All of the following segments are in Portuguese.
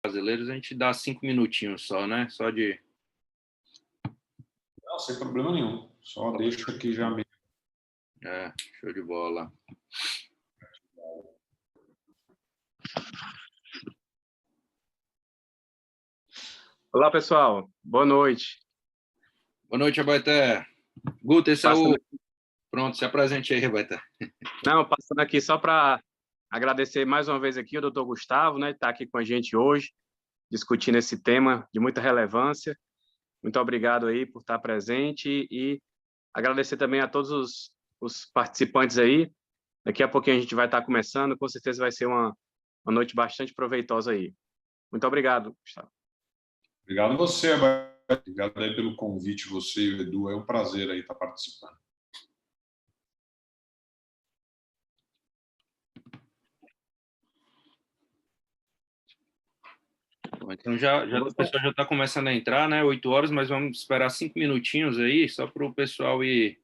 brasileiros, a gente dá 5 minutinhos só, né? Só de... Não, sem problema nenhum. Só deixo aqui já mesmo. Show de bola. Olá, pessoal. Boa noite. Boa noite, Abaeté. Guto, esse é o... Pronto, se apresente aí, Abaeté. Não, passando aqui só para agradecer mais uma vez aqui o doutor Gustavo, né, que está aqui com a gente hoje, discutindo esse tema de muita relevância. Muito obrigado aí por estar presente e agradecer também a todos os participantes aí. Daqui a pouquinho a gente vai estar começando, com certeza vai ser uma noite bastante proveitosa aí. Muito obrigado, Gustavo. Obrigado você, Abaeté. Obrigado aí pelo convite, você e o Edu. É um prazer aí estar participando. Então, o pessoal já está começando a entrar, né? 8 horas, mas vamos esperar 5 minutinhos aí, só para o pessoal ir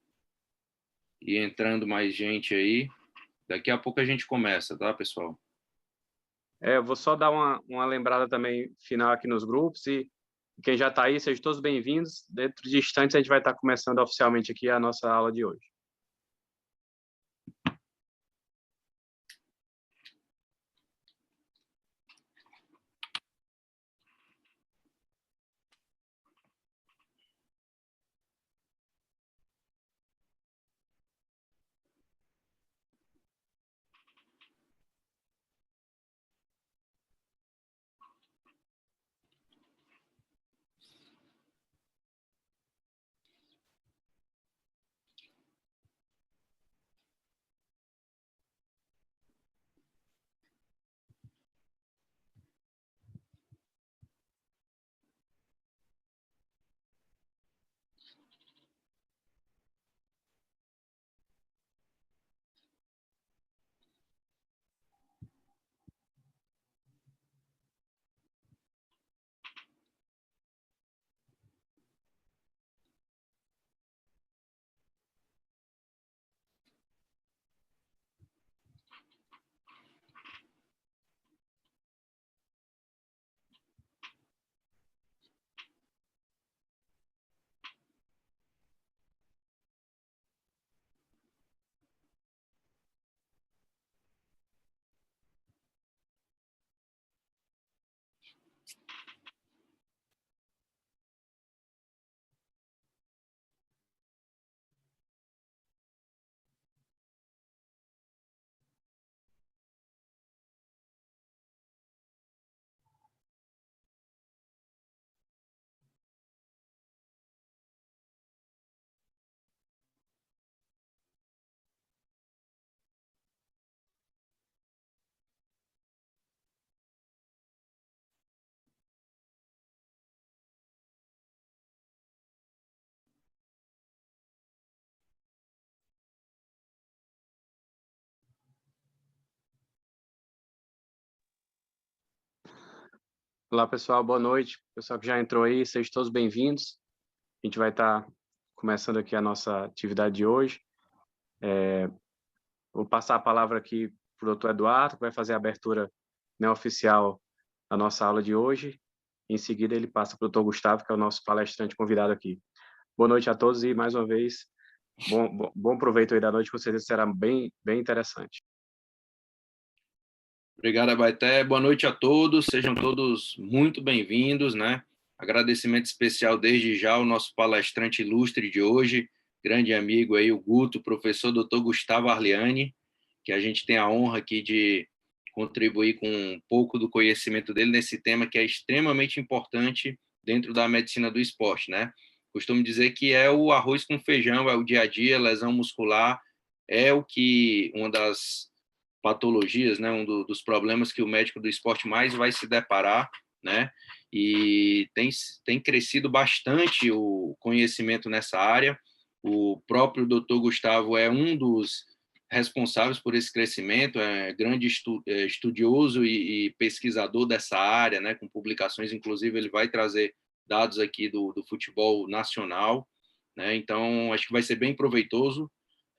entrando mais gente aí. Daqui a pouco a gente começa, tá, pessoal? Eu vou só dar uma lembrada também final aqui nos grupos e quem já está aí, sejam todos bem-vindos. Dentro de instantes a gente vai estar começando oficialmente aqui a nossa aula de hoje. Olá, pessoal, boa noite. Pessoal que já entrou aí, sejam todos bem-vindos. A gente vai estar começando aqui a nossa atividade de hoje. Vou passar a palavra aqui para o doutor Eduardo, que vai fazer a abertura oficial da nossa aula de hoje. Em seguida, ele passa para o doutor Gustavo, que é o nosso palestrante convidado aqui. Boa noite a todos e, mais uma vez, bom proveito aí da noite, com certeza será bem interessante. Obrigado, Abaeté. Boa noite a todos, sejam todos muito bem-vindos, né? Agradecimento especial desde já ao nosso palestrante ilustre de hoje, grande amigo aí, o Guto, professor Dr. Gustavo Arliani, que a gente tem a honra aqui de contribuir com um pouco do conhecimento dele nesse tema que é extremamente importante dentro da medicina do esporte, né? Costumo dizer que é o arroz com feijão, é o dia a dia, lesão muscular, é o que uma das patologias, né, dos problemas que o médico do esporte mais vai se deparar, né, e tem crescido bastante o conhecimento nessa área. O próprio Dr. Gustavo é um dos responsáveis por esse crescimento, é grande estudioso e pesquisador dessa área, né, com publicações, inclusive ele vai trazer dados aqui do futebol nacional, né, então acho que vai ser bem proveitoso.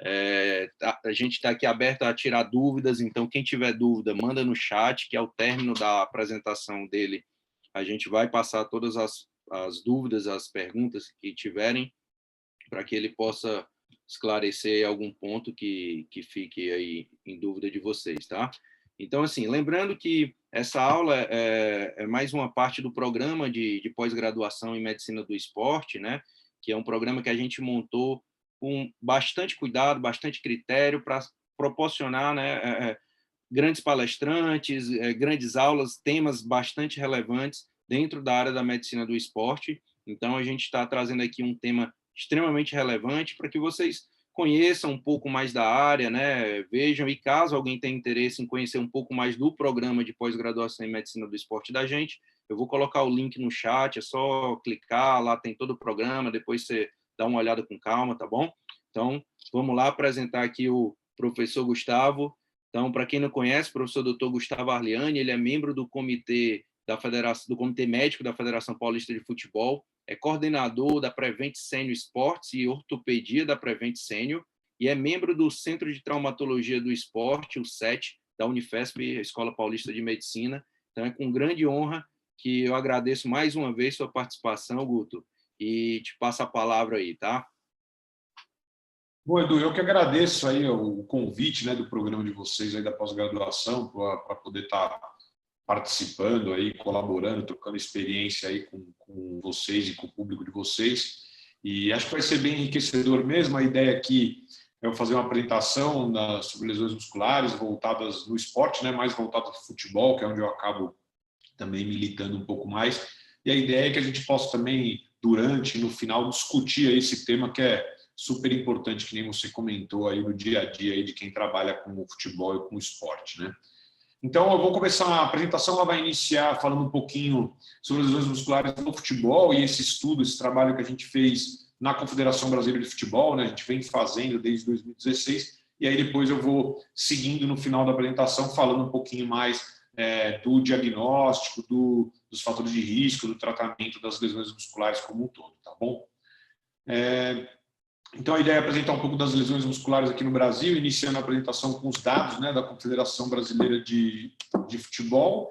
A gente está aqui aberto a tirar dúvidas, então quem tiver dúvida, manda no chat, que ao término da apresentação dele, a gente vai passar todas as dúvidas, as perguntas que tiverem, para que ele possa esclarecer algum ponto que fique aí em dúvida de vocês, tá? Então, assim, lembrando que essa aula é mais uma parte do programa de pós-graduação em Medicina do Esporte, né? Que é um programa que a gente montou com bastante cuidado, bastante critério para proporcionar, né, grandes palestrantes, grandes aulas, temas bastante relevantes dentro da área da medicina do esporte. Então, a gente está trazendo aqui um tema extremamente relevante para que vocês conheçam um pouco mais da área, né? Vejam, e caso alguém tenha interesse em conhecer um pouco mais do programa de pós-graduação em medicina do esporte da gente, eu vou colocar o link no chat, é só clicar, lá tem todo o programa, depois você dá uma olhada com calma, tá bom? Então, vamos lá apresentar aqui o professor Gustavo. Então, para quem não conhece, o professor Dr. Gustavo Arliani, ele é membro do comitê do Comitê Médico da Federação Paulista de Futebol, é coordenador da Prevent Senior Esportes e Ortopedia da Prevent Senior e é membro do Centro de Traumatologia do Esporte, o CET, da Unifesp, Escola Paulista de Medicina. Então, é com grande honra que eu agradeço mais uma vez sua participação, Guto, e te passo a palavra aí, tá? Bom, Edu, eu que agradeço aí o convite, né, do programa de vocês aí da pós-graduação para poder estar participando aí, colaborando, trocando experiência aí com vocês e com o público de vocês. E acho que vai ser bem enriquecedor mesmo. A ideia aqui é eu fazer uma apresentação sobre lesões musculares voltadas no esporte, né, mais voltadas ao futebol, que é onde eu acabo também militando um pouco mais. E a ideia é que a gente possa também, durante e no final, discutir esse tema que é super importante, que nem você comentou aí no dia a dia aí de quem trabalha com o futebol e com o esporte, né? Então, eu vou começar a apresentação, ela vai iniciar falando um pouquinho sobre as lesões musculares no futebol e esse estudo, esse trabalho que a gente fez na Confederação Brasileira de Futebol, né? A gente vem fazendo desde 2016, e aí depois eu vou seguindo no final da apresentação, falando um pouquinho mais do diagnóstico, dos fatores de risco, do tratamento das lesões musculares como um todo, tá bom? Então, a ideia é apresentar um pouco das lesões musculares aqui no Brasil, iniciando a apresentação com os dados, né, da Confederação Brasileira de Futebol.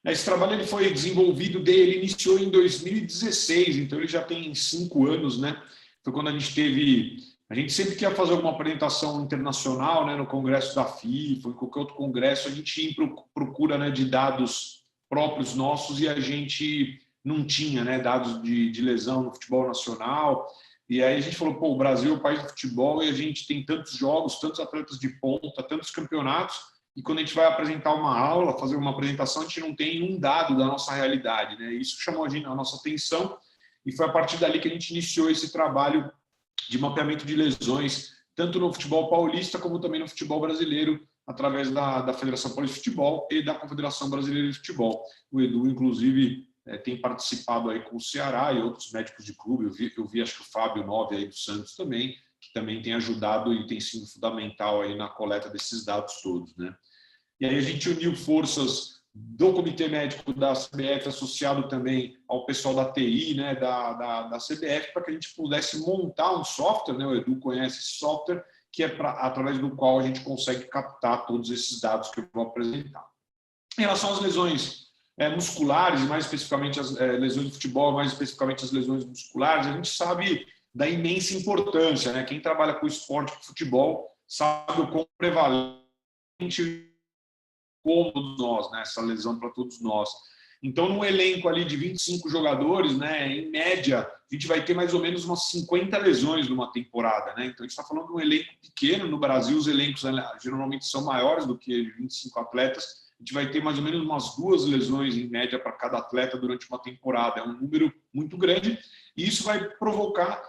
Esse trabalho ele foi desenvolvido, ele iniciou em 2016, então ele já tem 5 anos, né? Foi quando a gente sempre quer fazer alguma apresentação internacional, né, no congresso da FIFA, em qualquer outro congresso, a gente procura, né, de dados próprios nossos e a gente não tinha, né, dados de lesão no futebol nacional. E aí a gente falou, pô, o Brasil é o país do futebol e a gente tem tantos jogos, tantos atletas de ponta, tantos campeonatos, e quando a gente vai apresentar uma aula, fazer uma apresentação, a gente não tem um dado da nossa realidade, né? Isso chamou a nossa atenção e foi a partir dali que a gente iniciou esse trabalho de mapeamento de lesões, tanto no futebol paulista como também no futebol brasileiro, através da Federação Paulista de Futebol e da Confederação Brasileira de Futebol. O Edu, inclusive, tem participado aí com o Ceará e outros médicos de clube. Eu vi acho que o Fábio Nove aí do Santos também, que também tem ajudado e tem sido fundamental aí na coleta desses dados todos, né? E aí a gente uniu forças do Comitê Médico da CBF, associado também ao pessoal da TI, né, da CBF, para que a gente pudesse montar um software, né, o Edu conhece esse software, que é através do qual a gente consegue captar todos esses dados que eu vou apresentar. Em relação às lesões musculares, mais especificamente as lesões do futebol, mais especificamente as lesões musculares, a gente sabe da imensa importância, né? Quem trabalha com esporte, com futebol, sabe o quão prevalente como todos nós, né? Essa lesão para todos nós. Então, num elenco ali de 25 jogadores, né, em média, a gente vai ter mais ou menos umas 50 lesões numa temporada, né? Então, a gente está falando de um elenco pequeno. No Brasil, os elencos geralmente são maiores do que 25 atletas. A gente vai ter mais ou menos umas 2 lesões em média para cada atleta durante uma temporada. É um número muito grande e isso vai provocar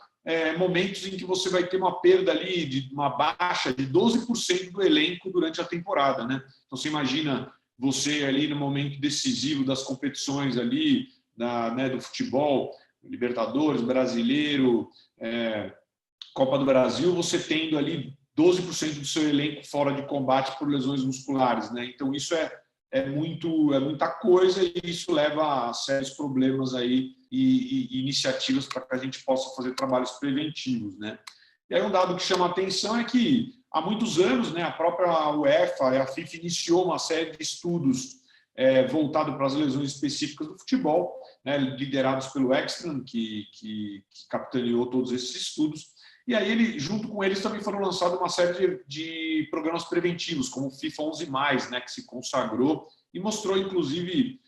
momentos em que você vai ter uma perda ali, de uma baixa de 12% do elenco durante a temporada, né? Então, você imagina você ali no momento decisivo das competições ali, do futebol, Libertadores, Brasileiro, Copa do Brasil, você tendo ali 12% do seu elenco fora de combate por lesões musculares, né? Então, isso é é muita coisa, e isso leva a sérios problemas aí e iniciativas para que a gente possa fazer trabalhos preventivos, né? E aí um dado que chama a atenção é que há muitos anos, né, a própria UEFA e a FIFA iniciou uma série de estudos voltado para as lesões específicas do futebol, né, liderados pelo Ekström, que capitaneou todos esses estudos. E aí, junto com eles, também foram lançados uma série de programas preventivos, como o FIFA 11+, né, que se consagrou e mostrou, inclusive,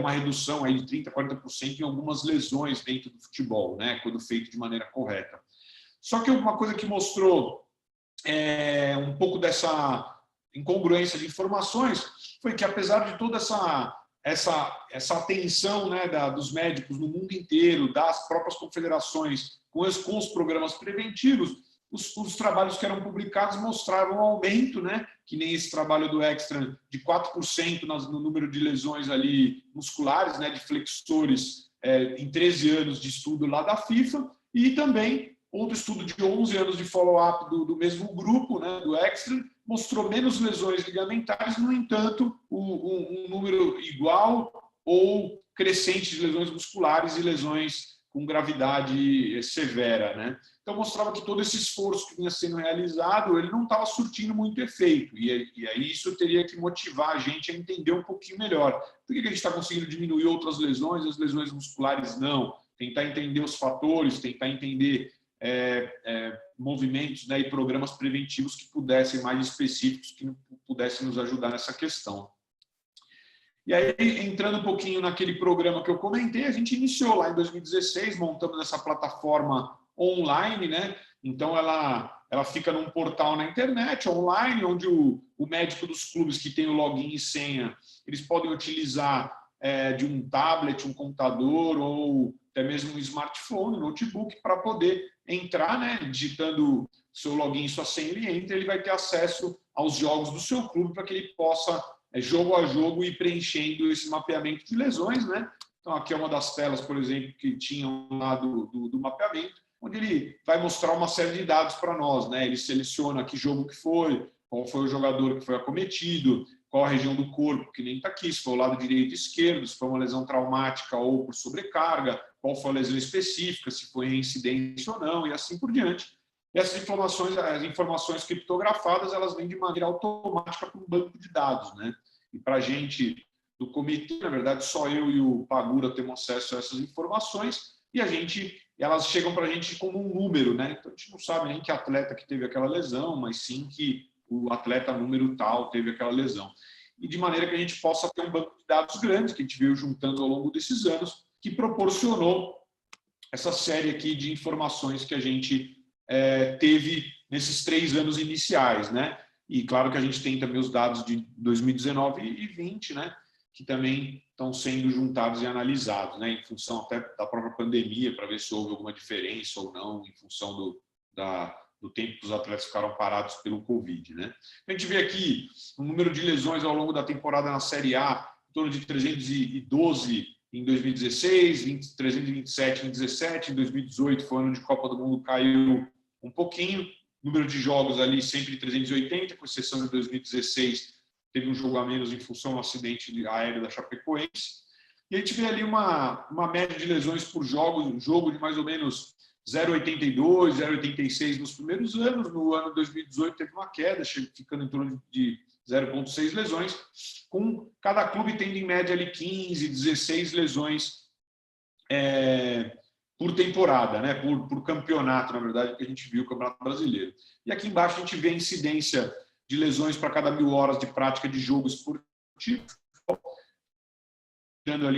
uma redução aí de 30% a 40% em algumas lesões dentro do futebol, né, quando feito de maneira correta. Só que uma coisa que mostrou um pouco dessa incongruência de informações foi que, apesar de toda essa atenção, né, dos médicos no mundo inteiro, das próprias confederações com os programas preventivos, os trabalhos que eram publicados mostravam um aumento, né, que nem esse trabalho do Ekström, de 4% no número de lesões ali musculares, né, de flexores, em 13 anos de estudo lá da FIFA, e também outro estudo de 11 anos de follow-up do mesmo grupo, né, do Ekström, mostrou menos lesões ligamentares, no entanto, um número igual ou crescente de lesões musculares e lesões com gravidade severa, né? Então, mostrava que todo esse esforço que vinha sendo realizado, ele não estava surtindo muito efeito, e aí isso teria que motivar a gente a entender um pouquinho melhor. Por que a gente está conseguindo diminuir outras lesões, as lesões musculares não? Tentar entender os fatores, tentar entender movimentos, né, e programas preventivos que pudessem, mais específicos, que pudessem nos ajudar nessa questão. E aí, entrando um pouquinho naquele programa que eu comentei, a gente iniciou lá em 2016, montamos essa plataforma online, né? Então, ela fica num portal na internet, online, onde o médico dos clubes que tem o login e senha, eles podem utilizar de um tablet, um computador ou até mesmo um smartphone, notebook, para poder entrar, né, digitando seu login e sua senha, ele vai ter acesso aos jogos do seu clube para que ele possa, jogo a jogo, ir preenchendo esse mapeamento de lesões, né? Então, aqui é uma das telas, por exemplo, que tinham lá do mapeamento, onde ele vai mostrar uma série de dados para nós, né? Ele seleciona que jogo que foi, qual foi o jogador que foi acometido, qual a região do corpo, que nem está aqui, se foi o lado direito e esquerdo, se foi uma lesão traumática ou por sobrecarga, qual foi a lesão específica, se foi reincidência ou não, e assim por diante. E essas informações, as informações criptografadas, elas vêm de maneira automática para um banco de dados, né? E para a gente do comitê, na verdade, só eu e o Pagura temos acesso a essas informações, e elas chegam para a gente como um número, né? Então a gente não sabe nem que atleta que teve aquela lesão, mas sim que o atleta número tal teve aquela lesão. E de maneira que a gente possa ter um banco de dados grande, que a gente veio juntando ao longo desses anos, que proporcionou essa série aqui de informações que a gente teve nesses 3 anos iniciais, né? E claro que a gente tem também os dados de 2019 e 2020, né? Que também estão sendo juntados e analisados, né? Em função até da própria pandemia, para ver se houve alguma diferença ou não, em função do tempo que os atletas ficaram parados pelo Covid, né? A gente vê aqui o número de lesões ao longo da temporada na Série A, em torno de 312 em 2016, 327 em 2017, em 2018 foi ano de Copa do Mundo, caiu um pouquinho, número de jogos ali sempre 380, com exceção de 2016, teve um jogo a menos em função do acidente aéreo da Chapecoense, e a gente vê ali uma média de lesões por jogo de mais ou menos 0,82, 0,86 nos primeiros anos. No ano de 2018 teve uma queda, ficando em torno de 0,6 lesões, com cada clube tendo em média ali 15, 16 lesões por temporada, né? por campeonato, na verdade, que a gente viu o Campeonato Brasileiro. E aqui embaixo a gente vê a incidência de lesões para cada 1.000 horas de prática de jogo esportivo, chegando a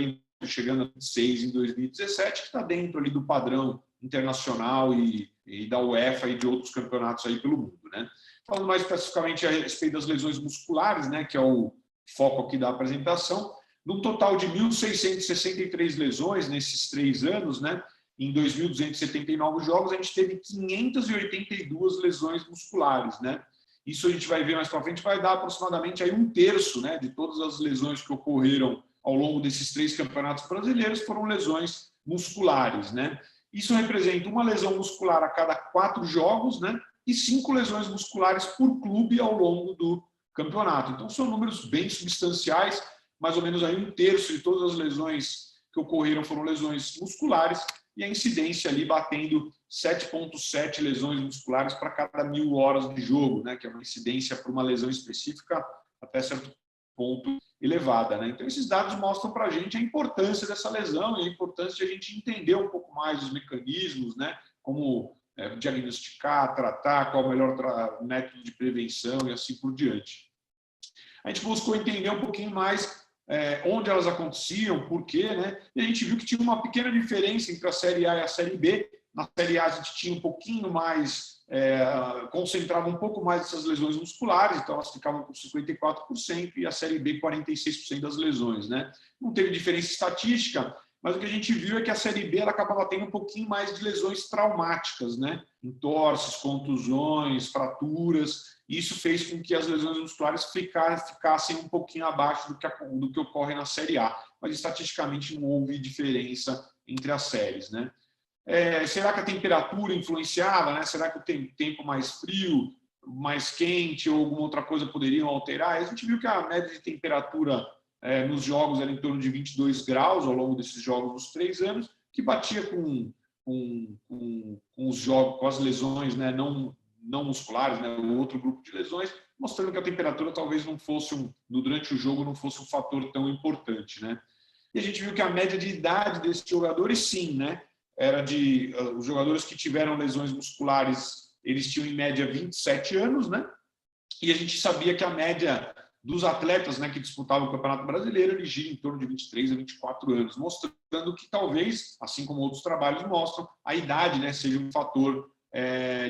26 em 2017, que está dentro ali do padrão internacional e da UEFA e de outros campeonatos aí pelo mundo, né? Falando mais especificamente a respeito das lesões musculares, né, que é o foco aqui da apresentação, no total de 1.663 lesões nesses 3 anos, né, em 2.279 jogos, a gente teve 582 lesões musculares, né? Isso a gente vai ver mais para frente, vai dar aproximadamente aí 1/3, né, de todas as lesões que ocorreram ao longo desses 3 campeonatos brasileiros foram lesões musculares, né? Isso representa uma lesão muscular a cada 4 jogos, né? E 5 lesões musculares por clube ao longo campeonato. Então, são números bem substanciais, mais ou menos aí 1/3 de todas as lesões que ocorreram foram lesões musculares, e a incidência ali batendo 7,7 lesões musculares para cada 1.000 horas de jogo, né, que é uma incidência para uma lesão específica até certo ponto elevada, né? Então, esses dados mostram para a gente a importância dessa lesão e a importância de a gente entender um pouco mais os mecanismos, né, como diagnosticar, tratar, qual é o melhor método de prevenção e assim por diante. A gente buscou entender um pouquinho mais onde elas aconteciam, por quê, né? E a gente viu que tinha uma pequena diferença entre a Série A e a Série B. Na Série A a gente tinha um pouquinho mais, concentrava um pouco mais essas lesões musculares, então elas ficavam com 54%, e a Série B 46% das lesões, né? Não teve diferença estatística, mas o que a gente viu é que a Série B ela acabava tendo um pouquinho mais de lesões traumáticas, né? Entorses, contusões, fraturas. Isso fez com que as lesões musculares ficassem um pouquinho abaixo do que ocorre na Série A, mas estatisticamente não houve diferença entre as séries, né? Será que a temperatura influenciava, né? Será que o tempo mais frio, mais quente ou alguma outra coisa poderiam alterar? A gente viu que a média de temperatura nos jogos era em torno de 22 graus ao longo desses jogos dos 3 anos, que batia com os jogos, com as lesões, né, não musculares, né, o outro grupo de lesões, mostrando que a temperatura talvez não fosse, durante o jogo, não fosse um fator tão importante, né? E a gente viu que a média de idade desses jogadores, sim, né, era os jogadores que tiveram lesões musculares, eles tinham em média 27 anos, né? E a gente sabia que a média dos atletas, né, que disputavam o Campeonato Brasileiro, ele gira em torno de 23 a 24 anos, mostrando que talvez, assim como outros trabalhos mostram, a idade, né, seja um fator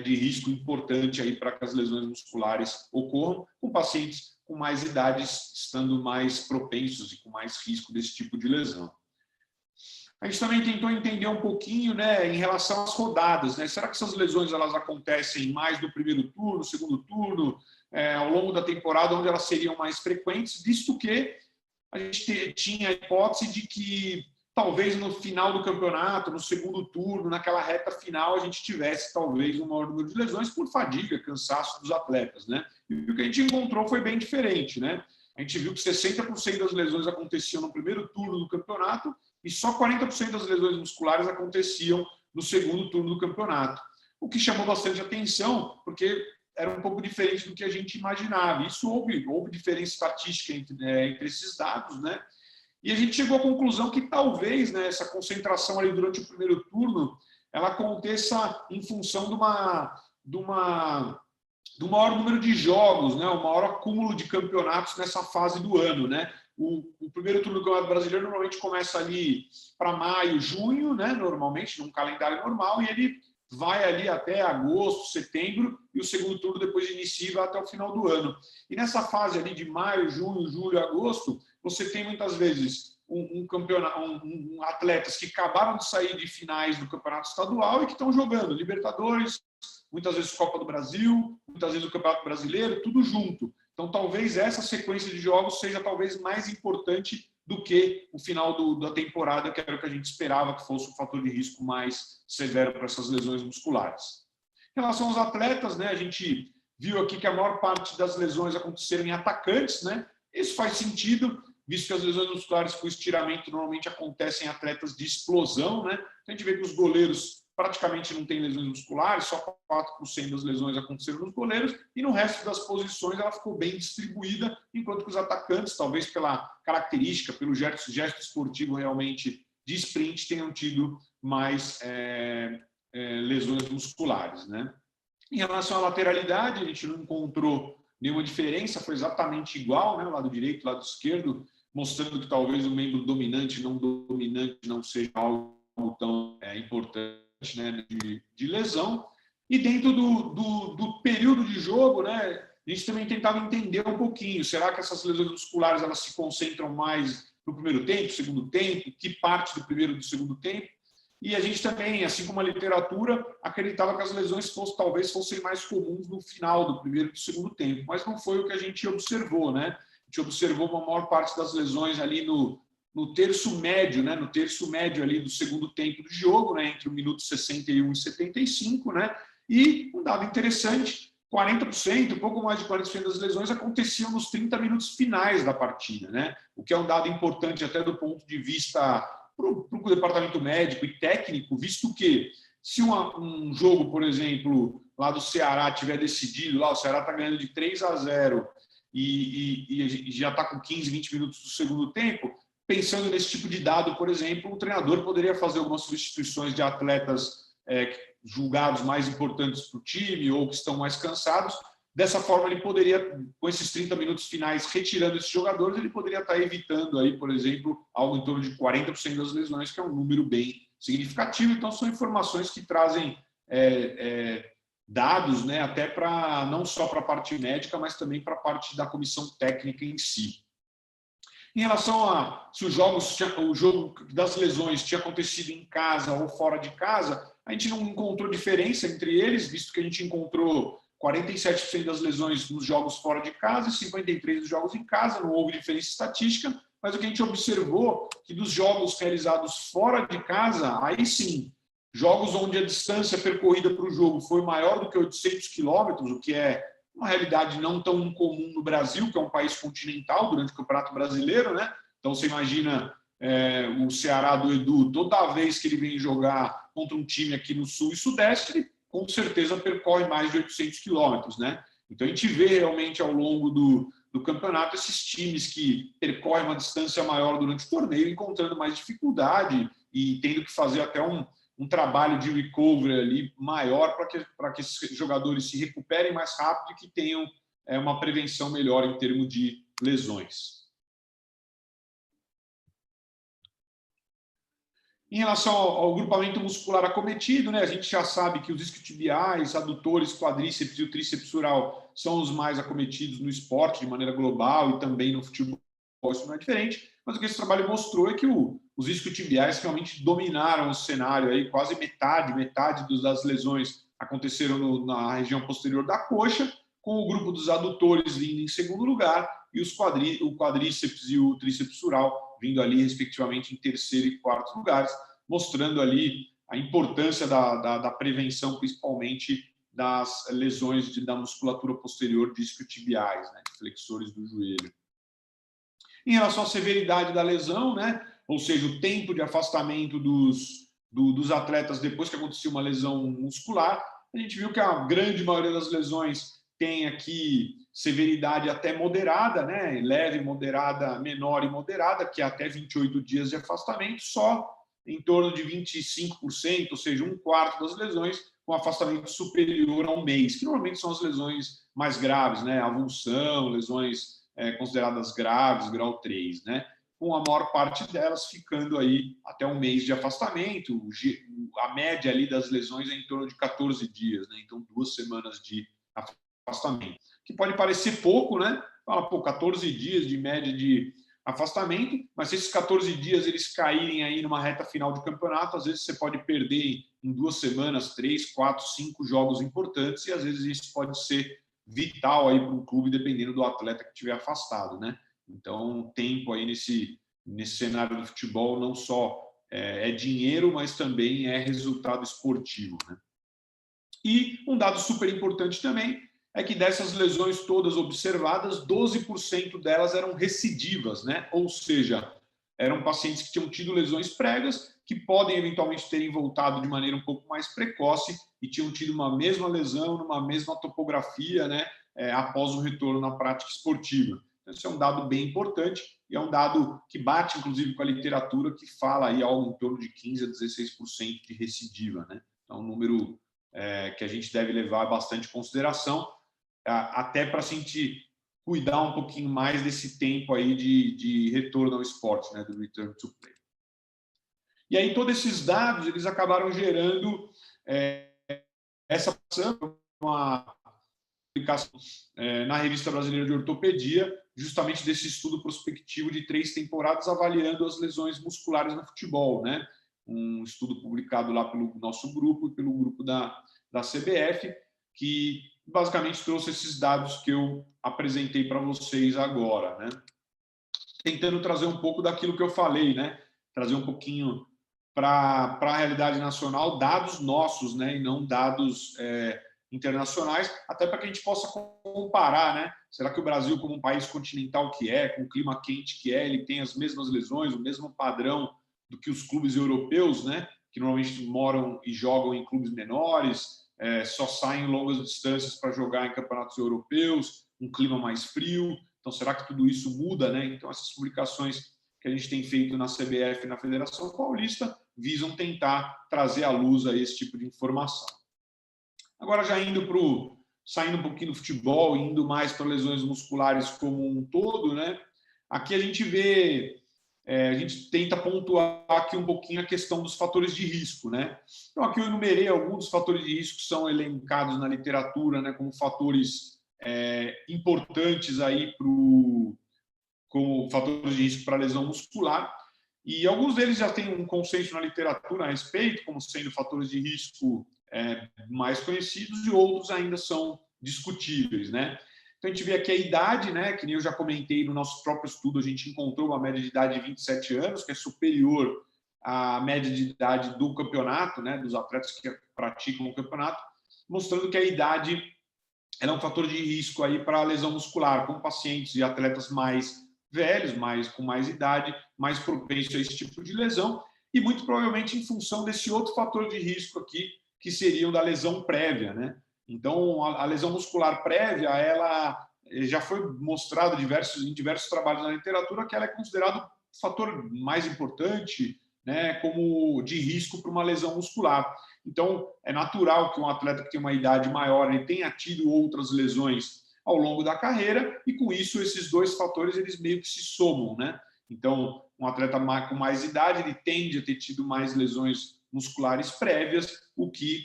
de risco importante aí para que as lesões musculares ocorram, com pacientes com mais idades estando mais propensos e com mais risco desse tipo de lesão. A gente também tentou entender um pouquinho, né, em relação às rodadas, né? Será que essas lesões elas acontecem mais no primeiro turno, segundo turno, ao longo da temporada, onde elas seriam mais frequentes, visto que a gente tinha a hipótese de que talvez no final do campeonato, no segundo turno, naquela reta final, a gente tivesse talvez um maior número de lesões por fadiga, cansaço dos atletas, né? E o que a gente encontrou foi bem diferente, né? A gente viu que 60% das lesões aconteciam no primeiro turno do campeonato e só 40% das lesões musculares aconteciam no segundo turno do campeonato. O que chamou bastante atenção, porque era um pouco diferente do que a gente imaginava. Isso houve diferença estatística entre esses dados, né? E a gente chegou à conclusão que talvez, né, essa concentração ali durante o primeiro turno ela aconteça em função do maior número de jogos, né, o maior acúmulo de campeonatos nessa fase do ano, né? O primeiro turno do Campeonato Brasileiro normalmente começa ali para maio, junho, né, normalmente num calendário normal, e ele vai ali até agosto, setembro, e o segundo turno depois inicia e vai até o final do ano. E nessa fase ali de maio, junho, julho, agosto, você tem muitas vezes atletas que acabaram de sair de finais do campeonato estadual e que estão jogando Libertadores, muitas vezes Copa do Brasil, muitas vezes o Campeonato Brasileiro, tudo junto. Então, talvez essa sequência de jogos seja talvez mais importante do que o final da temporada, que era o que a gente esperava que fosse um fator de risco mais severo para essas lesões musculares. Em relação aos atletas, né, a gente viu aqui que a maior parte das lesões aconteceram em atacantes, né? Isso faz sentido, visto que as lesões musculares com estiramento normalmente acontecem em atletas de explosão, né? A gente vê que os goleiros praticamente não têm lesões musculares, só 4% das lesões aconteceram nos goleiros, e no resto das posições ela ficou bem distribuída, enquanto que os atacantes, talvez pela característica, pelo gesto esportivo realmente de sprint, tenham tido mais lesões musculares, né? Em relação à lateralidade, a gente não encontrou nenhuma diferença, foi exatamente igual, né? O lado direito e o lado esquerdo, mostrando que talvez o membro dominante não seja algo tão importante, né, de lesão. E dentro do período de jogo, né, a gente também tentava entender um pouquinho, será que essas lesões musculares elas se concentram mais no primeiro tempo, segundo tempo, que parte do primeiro e do segundo tempo? E a gente também, assim como a literatura, acreditava que as lesões talvez fossem mais comuns no final do primeiro e do segundo tempo, mas não foi o que a gente observou, né? A gente observou uma maior parte das lesões ali no terço médio, né? No terço médio ali do segundo tempo do jogo, né? Entre o minuto 61 e 75, né? E um dado interessante, 40%, pouco mais de 40% das lesões aconteciam nos 30 minutos finais da partida, né? O que é um dado importante até do ponto de vista para o departamento médico e técnico, visto que se um jogo, por exemplo, lá do Ceará tiver decidido, lá o Ceará está ganhando de 3-0 e já está com 15, 20 minutos do segundo tempo, pensando nesse tipo de dado, por exemplo, o treinador poderia fazer algumas substituições de atletas julgados mais importantes para o time ou que estão mais cansados. Dessa forma, ele poderia, com esses 30 minutos finais, retirando esses jogadores, ele poderia estar evitando, aí, por exemplo, algo em torno de 40% das lesões, que é um número bem significativo. Então, são informações que trazem dados, né, até para não só para a parte médica, mas também para a parte da comissão técnica em si. Em relação a se o jogo das lesões tinha acontecido em casa ou fora de casa, a gente não encontrou diferença entre eles, visto que a gente encontrou 47% das lesões nos jogos fora de casa e 53% dos jogos em casa, não houve diferença estatística, mas o que a gente observou que dos jogos realizados fora de casa, aí sim, jogos onde a distância percorrida para o jogo foi maior do que 800 quilômetros, o que é uma realidade não tão incomum no Brasil, que é um país continental durante o Campeonato Brasileiro, né? Então você imagina o Ceará do Edu, toda vez que ele vem jogar contra um time aqui no Sul e Sudeste, ele com certeza percorre mais de 800 quilômetros, né? Então a gente vê realmente ao longo do campeonato esses times que percorrem uma distância maior durante o torneio, encontrando mais dificuldade e tendo que fazer até um trabalho de recovery ali maior para que esses jogadores se recuperem mais rápido e que tenham uma prevenção melhor em termos de lesões. Em relação ao grupamento muscular acometido, né, a gente já sabe que os isquiotibiais, adutores, quadríceps e o tríceps sural são os mais acometidos no esporte de maneira global e também no futebol, isso não é diferente. Mas o que esse trabalho mostrou é que os isquiotibiais realmente dominaram o cenário, aí, quase metade das lesões aconteceram na região posterior da coxa, com o grupo dos adutores vindo em segundo lugar e o quadríceps e o tríceps sural vindo ali, respectivamente, em terceiro e quarto lugares, mostrando ali a importância da prevenção, principalmente das lesões da musculatura posterior de isquiotibiais, né, flexores do joelho. Em relação à severidade da lesão, né, ou seja, o tempo de afastamento dos atletas depois que acontecia uma lesão muscular, a gente viu que a grande maioria das lesões tem aqui severidade até moderada, né? Leve, moderada, menor e moderada, que é até 28 dias de afastamento, só em torno de 25%, ou seja, um quarto das lesões com afastamento superior a um mês, que normalmente são as lesões mais graves, né? Avulsão, lesões consideradas graves, grau 3, né? Com a maior parte delas ficando aí até um mês de afastamento. A média ali das lesões é em torno de 14 dias, né? Então 2 semanas de afastamento, que pode parecer pouco, né? Fala, pô, 14 dias de média de afastamento, mas se esses 14 dias eles caírem aí numa reta final de campeonato, às vezes você pode perder em 2 semanas 3, 4, 5 jogos importantes e às vezes isso pode ser vital aí para um clube, dependendo do atleta que estiver afastado, né? Então, o tempo aí nesse cenário do futebol não só é dinheiro, mas também é resultado esportivo, né? E um dado super importante também é que dessas lesões todas observadas, 12% delas eram recidivas, né? Ou seja, eram pacientes que tinham tido lesões prévias, que podem eventualmente terem voltado de maneira um pouco mais precoce e tinham tido uma mesma lesão, numa mesma topografia, né? Após o retorno na prática esportiva. Então, esse é um dado bem importante e é um dado que bate, inclusive, com a literatura, que fala aí algo em torno de 15% a 16% de recidiva, né? Então, um número que a gente deve levar bastante em consideração, até para a gente cuidar um pouquinho mais desse tempo aí de retorno ao esporte, né, do return to play. E aí todos esses dados eles acabaram gerando essa uma publicação na Revista Brasileira de Ortopedia, justamente desse estudo prospectivo de 3 temporadas avaliando as lesões musculares no futebol, né? Um estudo publicado lá pelo nosso grupo e pelo grupo da CBF, que basicamente trouxe esses dados que eu apresentei para vocês agora, né? Tentando trazer um pouco daquilo que eu falei, né? Trazer um pouquinho para a realidade nacional, dados nossos, né? E não dados internacionais, até para que a gente possa comparar, né? Será que o Brasil, como um país continental que é, com o clima quente que é, ele tem as mesmas lesões, o mesmo padrão do que os clubes europeus, né? Que normalmente moram e jogam em clubes menores, só saem longas distâncias para jogar em campeonatos europeus, um clima mais frio. Então, será que tudo isso muda, né? Então, essas publicações que a gente tem feito na CBF e na Federação Paulista visam tentar trazer à luz a esse tipo de informação. Agora, já saindo um pouquinho do futebol, indo mais para lesões musculares como um todo, né? Aqui a gente vê, a gente tenta pontuar aqui um pouquinho a questão dos fatores de risco, né? Então, aqui eu enumerei alguns dos fatores de risco que são elencados na literatura, né, como fatores importantes aí como fatores de risco para lesão muscular. E alguns deles já têm um consenso na literatura a respeito, como sendo fatores de risco mais conhecidos, e outros ainda são discutíveis, né? Então, a gente vê aqui a idade, né? Que nem eu já comentei no nosso próprio estudo, a gente encontrou uma média de idade de 27 anos, que é superior à média de idade do campeonato, né? Dos atletas que praticam o campeonato, mostrando que a idade é um fator de risco aí para a lesão muscular, com pacientes e atletas mais velhos, com mais idade, mais propenso a esse tipo de lesão, e muito provavelmente em função desse outro fator de risco aqui, que seria o da lesão prévia, né? Então, a lesão muscular prévia, ela já foi mostrado em diversos trabalhos na literatura que ela é considerado o fator mais importante, né, como de risco para uma lesão muscular. Então, é natural que um atleta que tem uma idade maior ele tenha tido outras lesões ao longo da carreira, e com isso esses dois fatores eles meio que se somam, né? Então, um atleta com mais idade ele tende a ter tido mais lesões musculares prévias, o que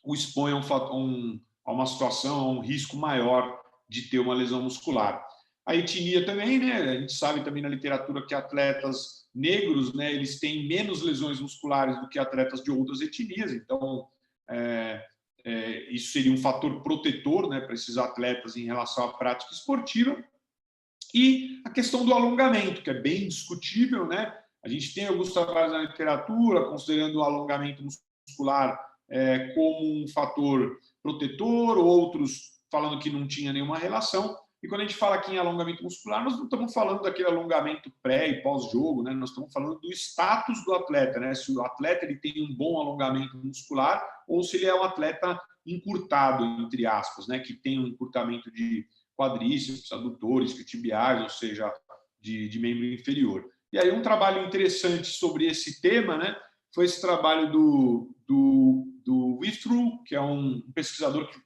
o expõe a uma situação, a um risco maior de ter uma lesão muscular. A etnia também, né? A gente sabe também na literatura que atletas negros, né, eles têm menos lesões musculares do que atletas de outras etnias, então isso seria um fator protetor, né, para esses atletas em relação à prática esportiva. E a questão do alongamento, que é bem discutível, né? A gente tem alguns trabalhos na literatura considerando o alongamento muscular como um fator protetor, outros falando que não tinha nenhuma relação. E quando a gente fala aqui em alongamento muscular, nós não estamos falando daquele alongamento pré e pós-jogo, né? Nós estamos falando do status do atleta, né? Se o atleta ele tem um bom alongamento muscular ou se ele é um atleta encurtado, entre aspas, né? Que tem um encurtamento de quadríceps, adutores, isquiotibiais, ou seja, de membro inferior. E aí um trabalho interessante sobre esse tema, né? Foi esse trabalho do Withrow, que é um pesquisador que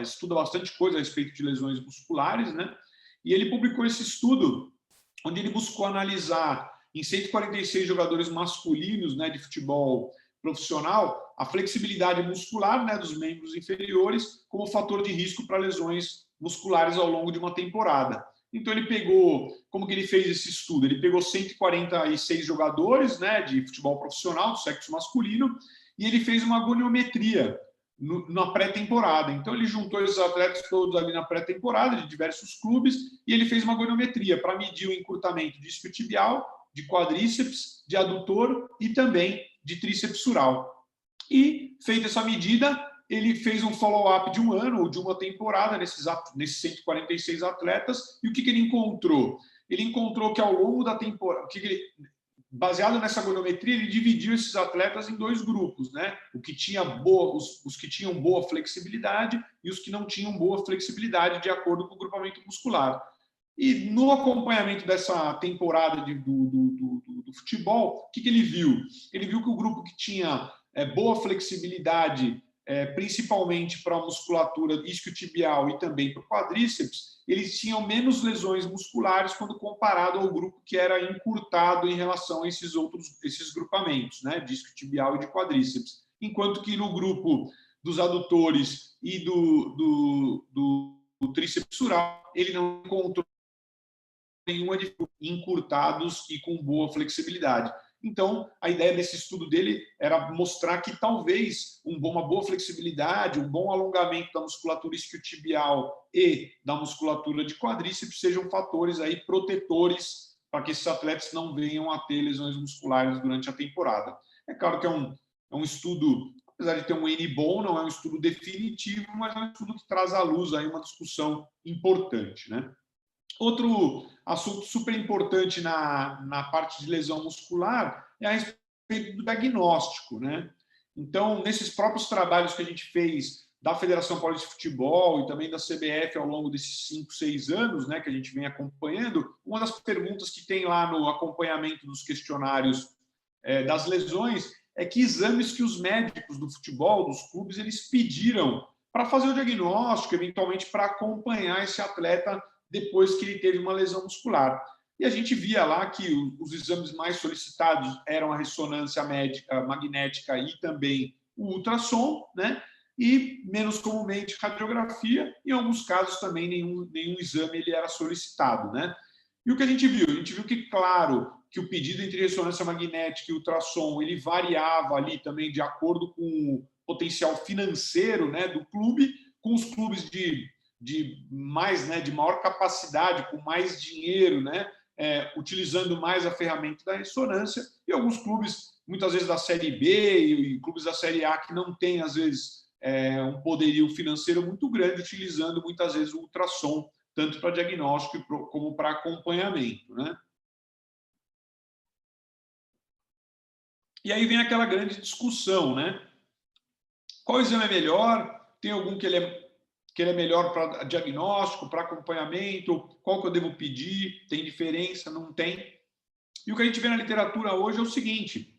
estuda bastante coisa a respeito de lesões musculares, né? E ele publicou esse estudo onde ele buscou analisar em 146 jogadores masculinos, né, de futebol profissional, a flexibilidade muscular, né, dos membros inferiores como fator de risco para lesões musculares ao longo de uma temporada. Então ele pegou, como que ele fez esse estudo? Ele pegou 146 jogadores, né, de futebol profissional do sexo masculino e ele fez uma goniometria na pré-temporada. Então, ele juntou esses atletas todos ali na pré-temporada, de diversos clubes, e ele fez uma goniometria para medir o encurtamento de isquiotibial, de quadríceps, de adutor e também de tríceps sural. E, feita essa medida, ele fez um follow-up de um ano ou de uma temporada nesses 146 atletas, e o que ele encontrou? Ele encontrou que ao longo da temporada... Baseado nessa goniometria, ele dividiu esses atletas em dois grupos, né? Os que tinham boa flexibilidade e os que não tinham boa flexibilidade, de acordo com o grupamento muscular. E no acompanhamento dessa temporada do futebol, o que ele viu? Ele viu que o grupo que tinha boa flexibilidade, principalmente para a musculatura isquiotibial e também para o quadríceps, eles tinham menos lesões musculares quando comparado ao grupo que era encurtado em relação a esses grupamentos, né, de isquiotibial e de quadríceps. Enquanto que no grupo dos adutores e do tríceps sural, ele não encontrou nenhuma dificuldade encurtados e com boa flexibilidade. Então, a ideia desse estudo dele era mostrar que talvez uma boa flexibilidade, um bom alongamento da musculatura isquiotibial e da musculatura de quadríceps sejam fatores aí protetores para que esses atletas não venham a ter lesões musculares durante a temporada. É claro que é um estudo apesar de ter um N bom, não é um estudo definitivo, mas é um estudo que traz à luz aí uma discussão importante, né? Outro assunto super importante na parte de lesão muscular é a respeito do diagnóstico, né? Então, nesses próprios trabalhos que a gente fez da Federação Paulista de Futebol e também da CBF ao longo desses 5, 6 anos, né, que a gente vem acompanhando, uma das perguntas que tem lá no acompanhamento dos questionários das lesões é que exames que os médicos do futebol, dos clubes, eles pediram para fazer o diagnóstico, eventualmente para acompanhar esse atleta depois que ele teve uma lesão muscular. E a gente via lá que os exames mais solicitados eram a ressonância magnética e também o ultrassom, né? E menos comumente radiografia, em alguns casos também nenhum exame ele era solicitado, né? E o que a gente viu? A gente viu que, claro, que o pedido entre ressonância magnética e ultrassom ele variava ali também de acordo com o potencial financeiro, né, do clube, com os clubes de mais, né, de maior capacidade, com mais dinheiro, né, utilizando mais a ferramenta da ressonância, e alguns clubes, muitas vezes da Série B e clubes da Série A que não têm, às vezes, um poderio financeiro muito grande, utilizando muitas vezes o ultrassom, tanto para diagnóstico como para acompanhamento, né? E aí vem aquela grande discussão, né? Qual exame é melhor? Tem algum que ele é melhor para diagnóstico, para acompanhamento? Qual que eu devo pedir? Tem diferença? Não tem? E o que a gente vê na literatura hoje é o seguinte: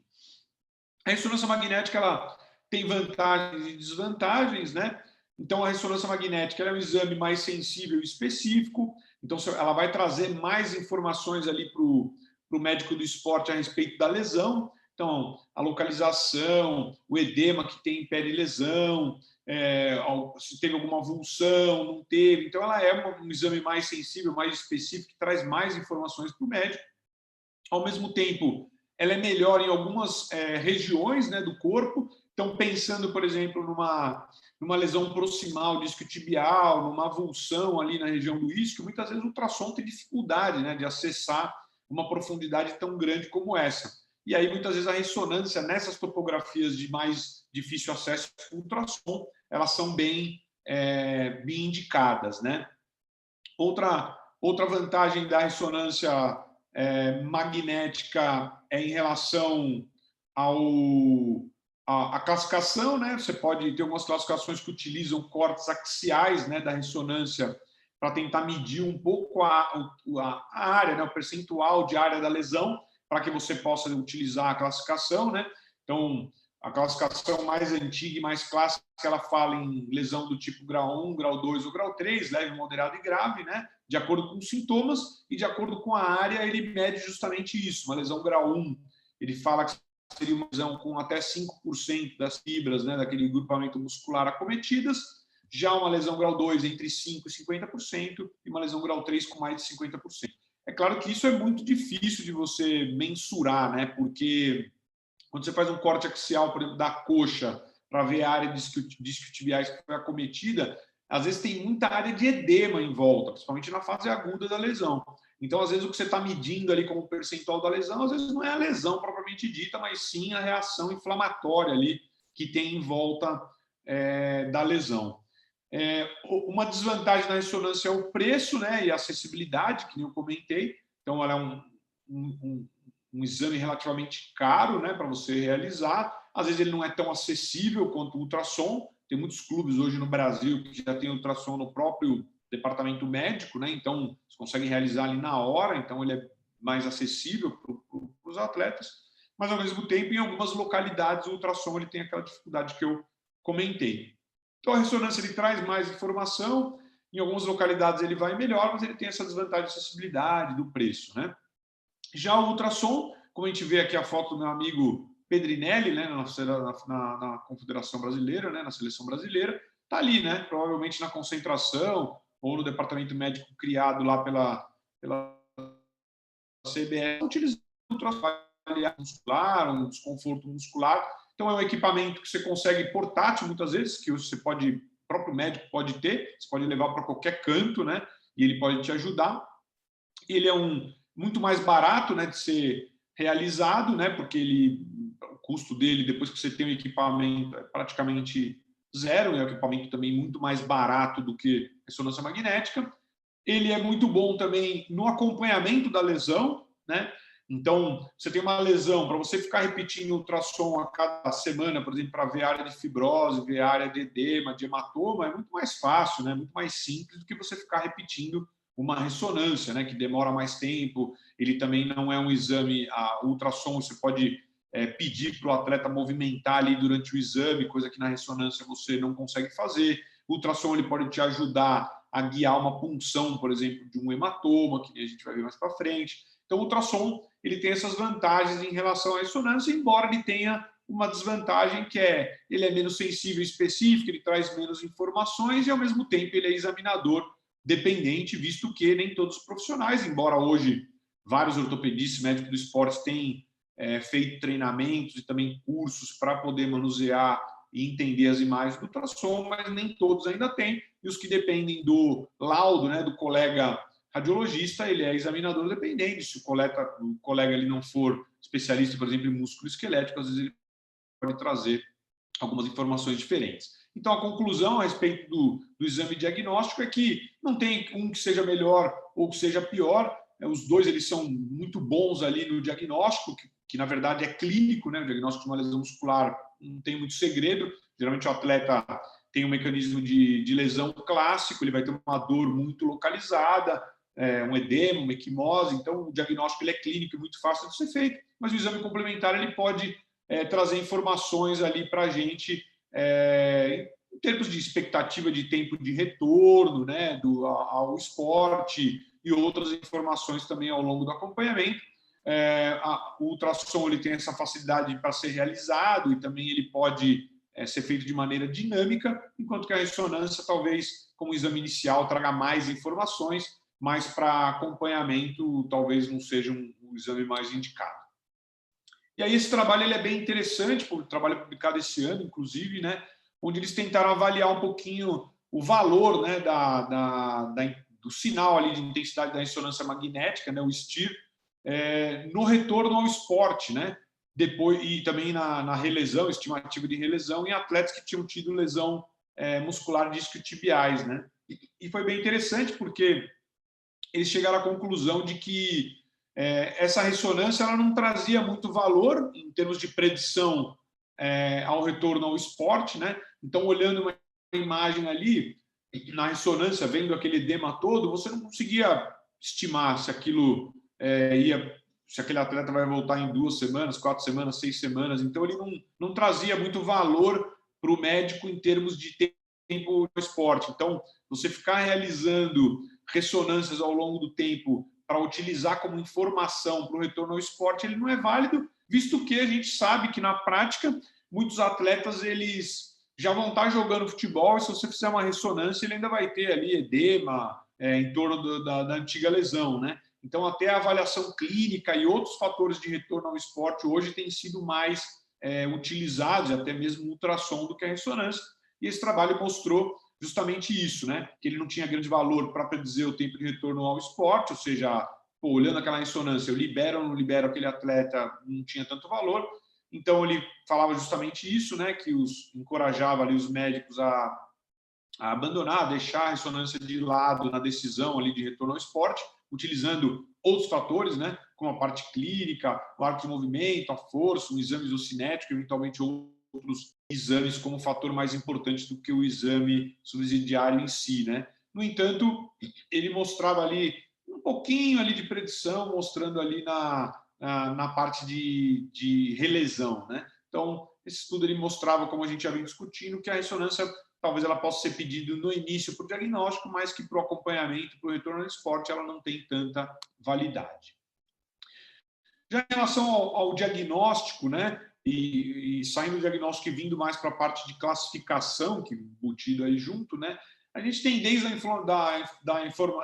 a ressonância magnética ela tem vantagens e desvantagens, né? Então, a ressonância magnética é um exame mais sensível e específico, então ela vai trazer mais informações ali para o médico do esporte a respeito da lesão. Então, a localização, o edema que tem impede lesão, se teve alguma avulsão, não teve. Então, ela é um exame mais sensível, mais específico, que traz mais informações para o médico. Ao mesmo tempo, ela é melhor em algumas regiões, né, do corpo. Então, pensando, por exemplo, numa lesão proximal, discotibial, numa avulsão ali na região do isquio, muitas vezes o ultrassom tem dificuldade, né, de acessar uma profundidade tão grande como essa. E aí, muitas vezes, a ressonância nessas topografias de mais difícil acesso ao ultrassom, elas são bem indicadas, né? Outra vantagem da ressonância magnética é em relação à classificação, né? Você pode ter algumas classificações que utilizam cortes axiais, né, da ressonância para tentar medir um pouco a área, né, o percentual de área da lesão, para que você possa utilizar a classificação, né? Então, a classificação mais antiga e mais clássica, ela fala em lesão do tipo grau 1, grau 2 ou grau 3, leve, moderado e grave, né? De acordo com os sintomas e de acordo com a área, ele mede justamente isso. Uma lesão grau 1, ele fala que seria uma lesão com até 5% das fibras, né, daquele grupamento muscular acometidas. Já uma lesão grau 2 entre 5% e 50% e uma lesão grau 3 com mais de 50%. É claro que isso é muito difícil de você mensurar, né? Porque quando você faz um corte axial, por exemplo, da coxa, para ver a área discotibiais que foi acometida, às vezes tem muita área de edema em volta, principalmente na fase aguda da lesão. Então, às vezes, o que você está medindo ali como percentual da lesão, às vezes não é a lesão propriamente dita, mas sim a reação inflamatória ali que tem em volta da lesão. Uma desvantagem na ressonância é o preço, né, e a acessibilidade, que nem eu comentei. Então, ela é um exame relativamente caro, né, para você realizar. Às vezes ele não é tão acessível quanto o ultrassom. Tem muitos clubes hoje no Brasil que já tem ultrassom no próprio departamento médico, né? Então você consegue realizar ali na hora, então ele é mais acessível para os atletas. Mas ao mesmo tempo, em algumas localidades, o ultrassom ele tem aquela dificuldade que eu comentei. Então a ressonância ele traz mais informação. Em algumas localidades ele vai melhor, mas ele tem essa desvantagem de acessibilidade, do preço, né? Já o ultrassom, como a gente vê aqui a foto do meu amigo Pedrinelli, né, na Confederação Brasileira, né, na Seleção Brasileira, está ali, né, provavelmente na concentração ou no departamento médico criado lá pela CBF, utilizando o ultrassom muscular, um desconforto muscular. Então, é um equipamento que você consegue portátil, muitas vezes, que você pode, o próprio médico pode ter, você pode levar para qualquer canto, né, e ele pode te ajudar. Ele é muito mais barato, né, de ser realizado, né, porque o custo dele, depois que você tem o equipamento, é praticamente zero, é um equipamento também muito mais barato do que ressonância magnética. Ele é muito bom também no acompanhamento da lesão, né? Então, você tem uma lesão, para você ficar repetindo ultrassom a cada semana, por exemplo, para ver área de fibrose, ver área de edema, de hematoma, é muito mais fácil, né? Muito mais simples do que você ficar repetindo uma ressonância, né? Que demora mais tempo. Ele também não é um exame, a ultrassom você pode pedir para o atleta movimentar ali durante o exame, coisa que na ressonância você não consegue fazer. O ultrassom ele pode te ajudar a guiar uma punção, por exemplo, de um hematoma, que a gente vai ver mais para frente. Então, o ultrassom ele tem essas vantagens em relação à ressonância, embora ele tenha uma desvantagem que ele é menos sensível e específico, ele traz menos informações e, ao mesmo tempo, ele é examinador dependente, visto que nem todos os profissionais, embora hoje vários ortopedistas, médicos do esporte têm feito treinamentos e também cursos para poder manusear e entender as imagens do ultrassom, mas nem todos ainda têm, e os que dependem do laudo, né, do colega radiologista, ele é examinador dependente. Se o colega ele não for especialista, por exemplo, em músculo esquelético, às vezes ele pode trazer algumas informações diferentes. Então, a conclusão a respeito do exame diagnóstico é que não tem um que seja melhor ou que seja pior. Os dois eles são muito bons ali no diagnóstico, que na verdade é clínico, né? O diagnóstico de uma lesão muscular não tem muito segredo. Geralmente o atleta tem um mecanismo de lesão clássico, ele vai ter uma dor muito localizada, um edema, uma equimose. Então, o diagnóstico ele é clínico e muito fácil de ser feito, mas o exame complementar ele pode trazer informações ali para a gente em termos de expectativa de tempo de retorno, né, ao esporte e outras informações também ao longo do acompanhamento. O ultrassom ele tem essa facilidade para ser realizado e também ele pode ser feito de maneira dinâmica, enquanto que a ressonância, talvez, como exame inicial, traga mais informações, mas para acompanhamento talvez não seja um exame mais indicado. E aí esse trabalho ele é bem interessante, o trabalho publicado esse ano, inclusive, né, onde eles tentaram avaliar um pouquinho o valor, né, do sinal ali de intensidade da ressonância magnética, né, o STIR, no retorno ao esporte, né? Depois, e também na relesão, estimativa de relesão, em atletas que tinham tido lesão muscular discotibiais, né? E foi bem interessante porque eles chegaram à conclusão de que essa ressonância ela não trazia muito valor em termos de predição ao retorno ao esporte, né? Então, olhando uma imagem ali, na ressonância, vendo aquele edema todo, você não conseguia estimar se aquilo se aquele atleta vai voltar em 2 semanas, 4 semanas, 6 semanas. Então, ele não trazia muito valor para o médico em termos de tempo no esporte. Então, você ficar realizando ressonâncias ao longo do tempo para utilizar como informação para o retorno ao esporte, ele não é válido, visto que a gente sabe que, na prática, muitos atletas eles já vão estar jogando futebol e, se você fizer uma ressonância, ele ainda vai ter ali edema em torno da antiga lesão, né? Então, até a avaliação clínica e outros fatores de retorno ao esporte hoje têm sido mais utilizados, até mesmo ultrassom, do que a ressonância. E esse trabalho mostrou justamente isso, né? Que ele não tinha grande valor para predizer o tempo de retorno ao esporte, ou seja, olhando aquela ressonância, eu libero ou não libero aquele atleta, não tinha tanto valor. Então, ele falava justamente isso, né? Que encorajava ali os médicos a abandonar, a deixar a ressonância de lado na decisão ali de retorno ao esporte, utilizando outros fatores, né, como a parte clínica, o arco de movimento, a força, um exame isocinético, eventualmente outros exames como fator mais importante do que o exame subsidiário em si, né? No entanto, ele mostrava ali um pouquinho ali de predição, mostrando ali na parte de relesão, né? Então, esse estudo ele mostrava, como a gente já vem discutindo, que a ressonância talvez ela possa ser pedida no início para o diagnóstico, mas que para o acompanhamento, para o retorno ao esporte, ela não tem tanta validade. Já em relação ao diagnóstico, né, e saindo do diagnóstico e vindo mais para a parte de classificação, que embutido aí junto, né, a gente tem desde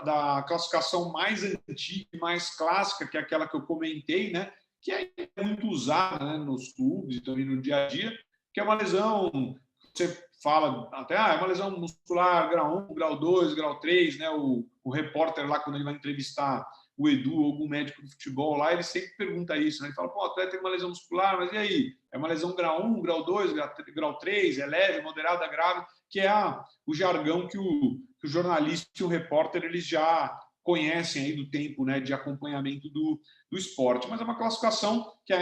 da classificação mais antiga e mais clássica, que é aquela que eu comentei, né, que é muito usada, né, nos clubes e também no dia a dia, que é uma lesão, você fala até, é uma lesão muscular grau 1, grau 2, grau 3, né? O repórter lá, quando ele vai entrevistar o Edu ou algum médico do futebol lá, ele sempre pergunta isso, né? Ele fala, pô, o atleta tem uma lesão muscular, mas e aí? É uma lesão grau 1, grau 2, grau 3, é leve, moderada, grave, que é o jargão que o jornalista e o repórter eles já conhecem aí do tempo, né, de acompanhamento do esporte. Mas é uma classificação que,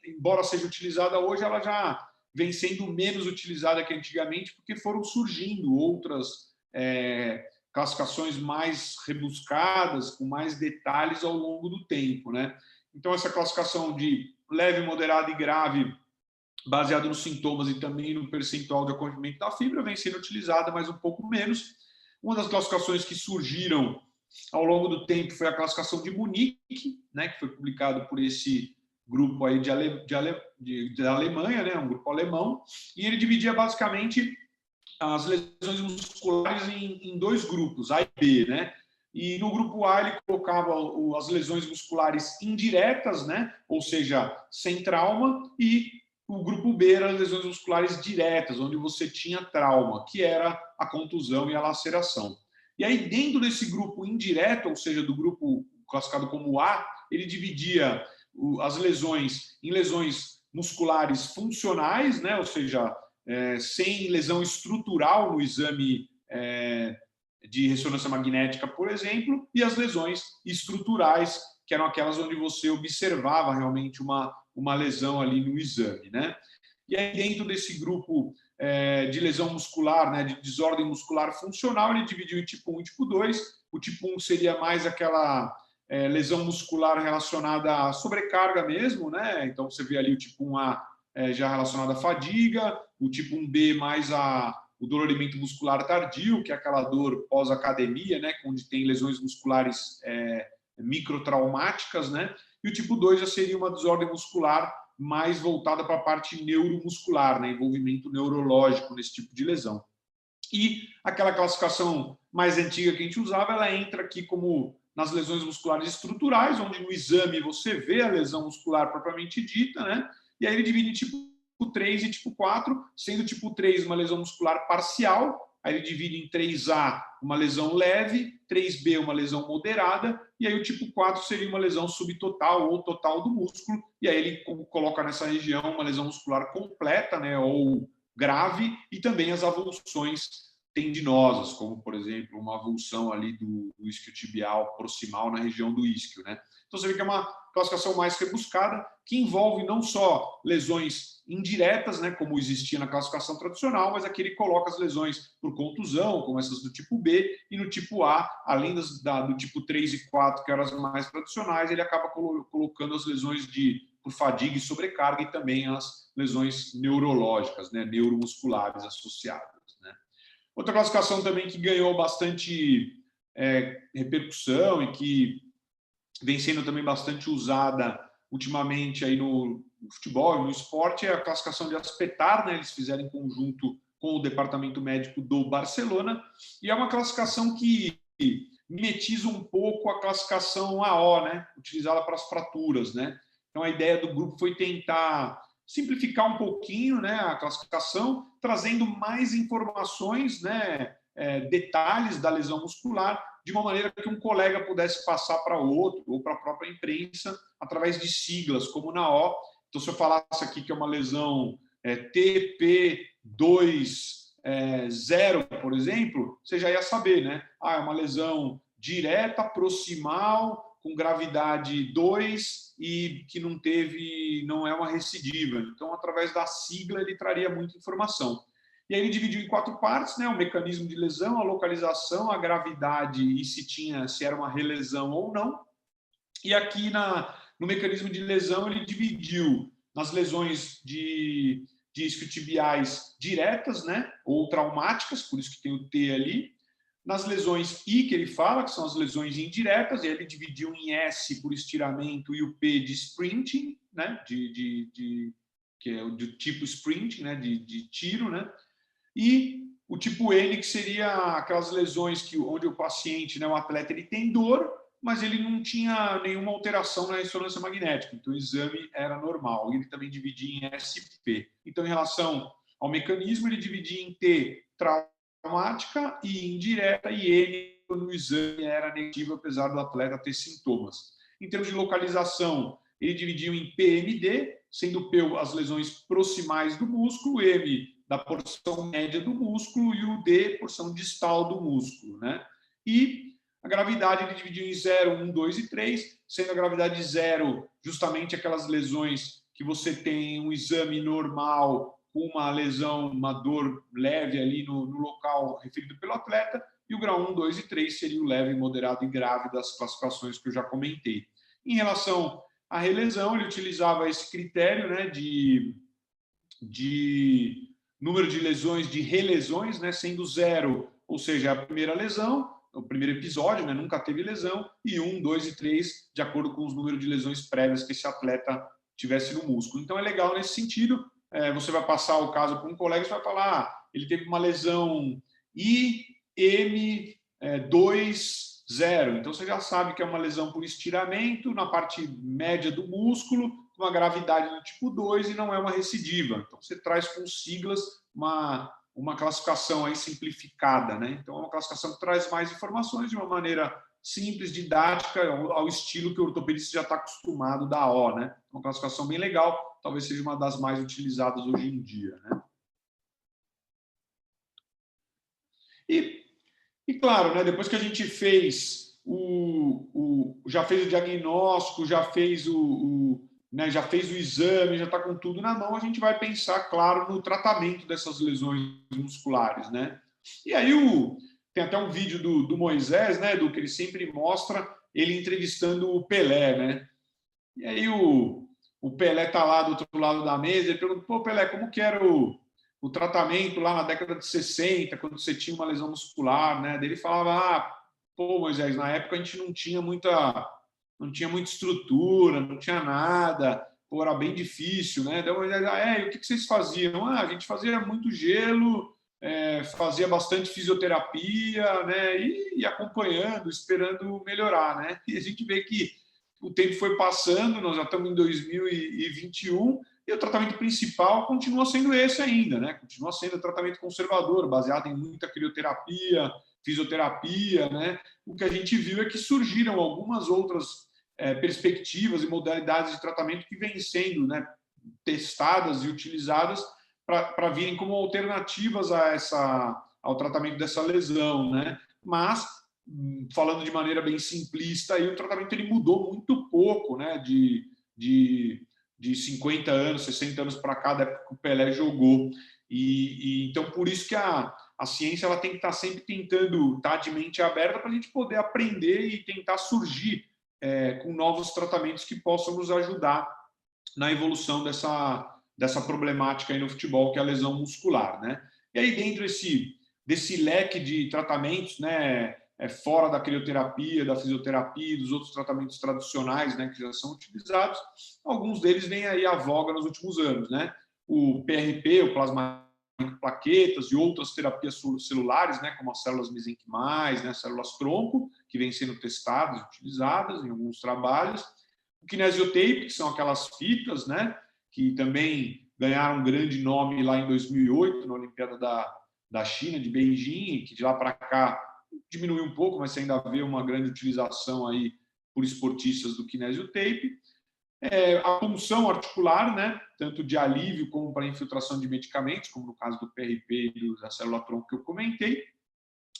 embora seja utilizada hoje, ela já vem sendo menos utilizada que antigamente, porque foram surgindo outras classificações mais rebuscadas, com mais detalhes ao longo do tempo, né? Então, essa classificação de leve, moderado e grave, baseado nos sintomas e também no percentual de acometimento da fibra, vem sendo utilizada, mas um pouco menos. Uma das classificações que surgiram ao longo do tempo foi a classificação de Munique, né, que foi publicado por esse grupo aí de Alemanha, né, um grupo alemão, e ele dividia basicamente as lesões musculares em dois grupos, A e B, né? E no grupo A ele colocava as lesões musculares indiretas, né? Ou seja, sem trauma, e o grupo B era as lesões musculares diretas, onde você tinha trauma, que era a contusão e a laceração. E aí, dentro desse grupo indireto, ou seja, do grupo classificado como A, ele dividia as lesões em lesões musculares funcionais, né? Ou seja, sem lesão estrutural no exame de ressonância magnética, por exemplo, e as lesões estruturais, que eram aquelas onde você observava realmente uma lesão ali no exame, né? E aí, dentro desse grupo de lesão muscular, né, de desordem muscular funcional, ele dividiu em tipo 1 e tipo 2. O tipo 1 seria mais aquela lesão muscular relacionada à sobrecarga mesmo, né? Então, você vê ali o tipo 1A já relacionado à fadiga, o tipo 1B mais o dolorimento muscular tardio, que é aquela dor pós-academia, né, onde tem lesões musculares microtraumáticas, né? E o tipo 2 já seria uma desordem muscular mais voltada para a parte neuromuscular, né, envolvimento neurológico nesse tipo de lesão. E aquela classificação mais antiga que a gente usava, ela entra aqui como nas lesões musculares estruturais, onde no exame você vê a lesão muscular propriamente dita, né? E aí ele divide em tipo 3 e tipo 4, sendo tipo 3 uma lesão muscular parcial, aí ele divide em 3A uma lesão leve, 3B uma lesão moderada, e aí o tipo 4 seria uma lesão subtotal ou total do músculo, e aí ele coloca nessa região uma lesão muscular completa, né, ou grave, e também as avulsões tendinosas, como, por exemplo, uma avulsão ali do isquiotibial proximal na região do isquio, né? Então, você vê que é uma classificação mais rebuscada, que envolve não só lesões indiretas, né, como existia na classificação tradicional, mas aqui ele coloca as lesões por contusão, como essas do tipo B, e no tipo A, além do tipo 3 e 4, que eram as mais tradicionais, ele acaba colocando as lesões por fadiga e sobrecarga e também as lesões neurológicas, né, neuromusculares associadas. Né? Outra classificação também que ganhou bastante repercussão e que vem sendo também bastante usada ultimamente aí no futebol e no esporte é a classificação de Aspetar, né? Eles fizeram em conjunto com o departamento médico do Barcelona, e é uma classificação que mimetiza um pouco a classificação AO, né? Utilizada para as fraturas, né? Então a ideia do grupo foi tentar simplificar um pouquinho, né, a classificação, trazendo mais informações, né, detalhes da lesão muscular, de uma maneira que um colega pudesse passar para outro ou para a própria imprensa através de siglas, como na O. Então, se eu falasse aqui que é uma lesão TP20, por exemplo, você já ia saber, né? É uma lesão direta, proximal, com gravidade 2 e que não é uma recidiva. Então, através da sigla, ele traria muita informação. E aí ele dividiu em 4 partes, né? O mecanismo de lesão, a localização, a gravidade e se era uma relesão ou não. E aqui no mecanismo de lesão ele dividiu nas lesões de isquiotibiais diretas, né? Ou traumáticas, por isso que tem o T ali. Nas lesões I, que ele fala, que são as lesões indiretas, e ele dividiu em S por estiramento e o P de sprinting, né? Que é do tipo sprint, né? De tiro, né? E o tipo N, que seria aquelas lesões onde o paciente, né, o atleta, ele tem dor, mas ele não tinha nenhuma alteração na ressonância magnética, então o exame era normal. E ele também dividia em SP. Então, em relação ao mecanismo, ele dividia em T traumática e indireta, e N no exame era negativo, apesar do atleta ter sintomas. Em termos de localização, ele dividiu em PMD, sendo P as lesões proximais do músculo, M da porção média do músculo e o D, porção distal do músculo, né? E a gravidade ele dividiu em 0, 1, 2 e 3, sendo a gravidade 0 justamente aquelas lesões que você tem um exame normal com uma lesão, uma dor leve ali no local referido pelo atleta, e o grau 1, 2 e 3 seria o leve, moderado e grave das classificações que eu já comentei. Em relação à relesão, ele utilizava esse critério, né, de número de lesões, de relesões, né, sendo 0, ou seja, a primeira lesão, o primeiro episódio, né, nunca teve lesão, e 1, 2 e 3, de acordo com os números de lesões prévias que esse atleta tivesse no músculo. Então, é legal nesse sentido. Você vai passar o caso para um colega e vai falar, ele teve uma lesão IM2-0. Então, você já sabe que é uma lesão por estiramento na parte média do músculo, com uma gravidade do tipo 2 e não é uma recidiva. Então, você traz com siglas uma classificação aí simplificada, né? Então, é uma classificação que traz mais informações de uma maneira simples, didática, ao estilo que o ortopedista já está acostumado da O, né? Uma classificação bem legal, talvez seja uma das mais utilizadas hoje em dia, né? E claro, né, depois que a gente fez já fez o diagnóstico, já fez já fez o exame, já está com tudo na mão, a gente vai pensar, claro, no tratamento dessas lesões musculares, né? E aí tem até um vídeo do Moisés, né, do que ele sempre mostra, ele entrevistando o Pelé, né? E aí o Pelé está lá do outro lado da mesa, ele pergunta, pô, Pelé, como que era o tratamento lá na década de 60, quando você tinha uma lesão muscular, né? Daí ele falava, pô, Moisés, na época a gente não tinha muita estrutura, não tinha nada, pô, era bem difícil, né? Daí Moisés, e o que vocês faziam? A gente fazia muito gelo, fazia bastante fisioterapia, né? E acompanhando, esperando melhorar, né? E a gente vê que o tempo foi passando, nós já estamos em 2021 e o tratamento principal continua sendo esse ainda, né? Continua sendo o tratamento conservador, baseado em muita crioterapia, fisioterapia, né? O que a gente viu é que surgiram algumas outras perspectivas e modalidades de tratamento que vêm sendo, né, testadas e utilizadas para virem como alternativas ao tratamento dessa lesão, né? Mas falando de maneira bem simplista, aí o tratamento ele mudou muito pouco, né? De 50 anos, 60 anos para cá, da época que o Pelé jogou. Então, por isso que a ciência ela tem que estar sempre tentando estar de mente aberta para a gente poder aprender e tentar surgir com novos tratamentos que possam nos ajudar na evolução dessa problemática aí no futebol, que é a lesão muscular, né? E aí, dentro desse leque de tratamentos, né, fora da crioterapia, da fisioterapia e dos outros tratamentos tradicionais, né, que já são utilizados, alguns deles vêm aí à voga nos últimos anos, né? O PRP, o plasma plaquetas e outras terapias celulares, né, como as células mesenquimais, né, células tronco, que vêm sendo testadas e utilizadas em alguns trabalhos. O kinesiotape, que são aquelas fitas, né, que também ganharam um grande nome lá em 2008, na Olimpíada da China, de Beijing, que de lá para cá diminuiu um pouco, mas ainda vê uma grande utilização aí por esportistas do kinesiotape. A punção articular, né, tanto de alívio como para infiltração de medicamentos, como no caso do PRP e da célula-tronco que eu comentei,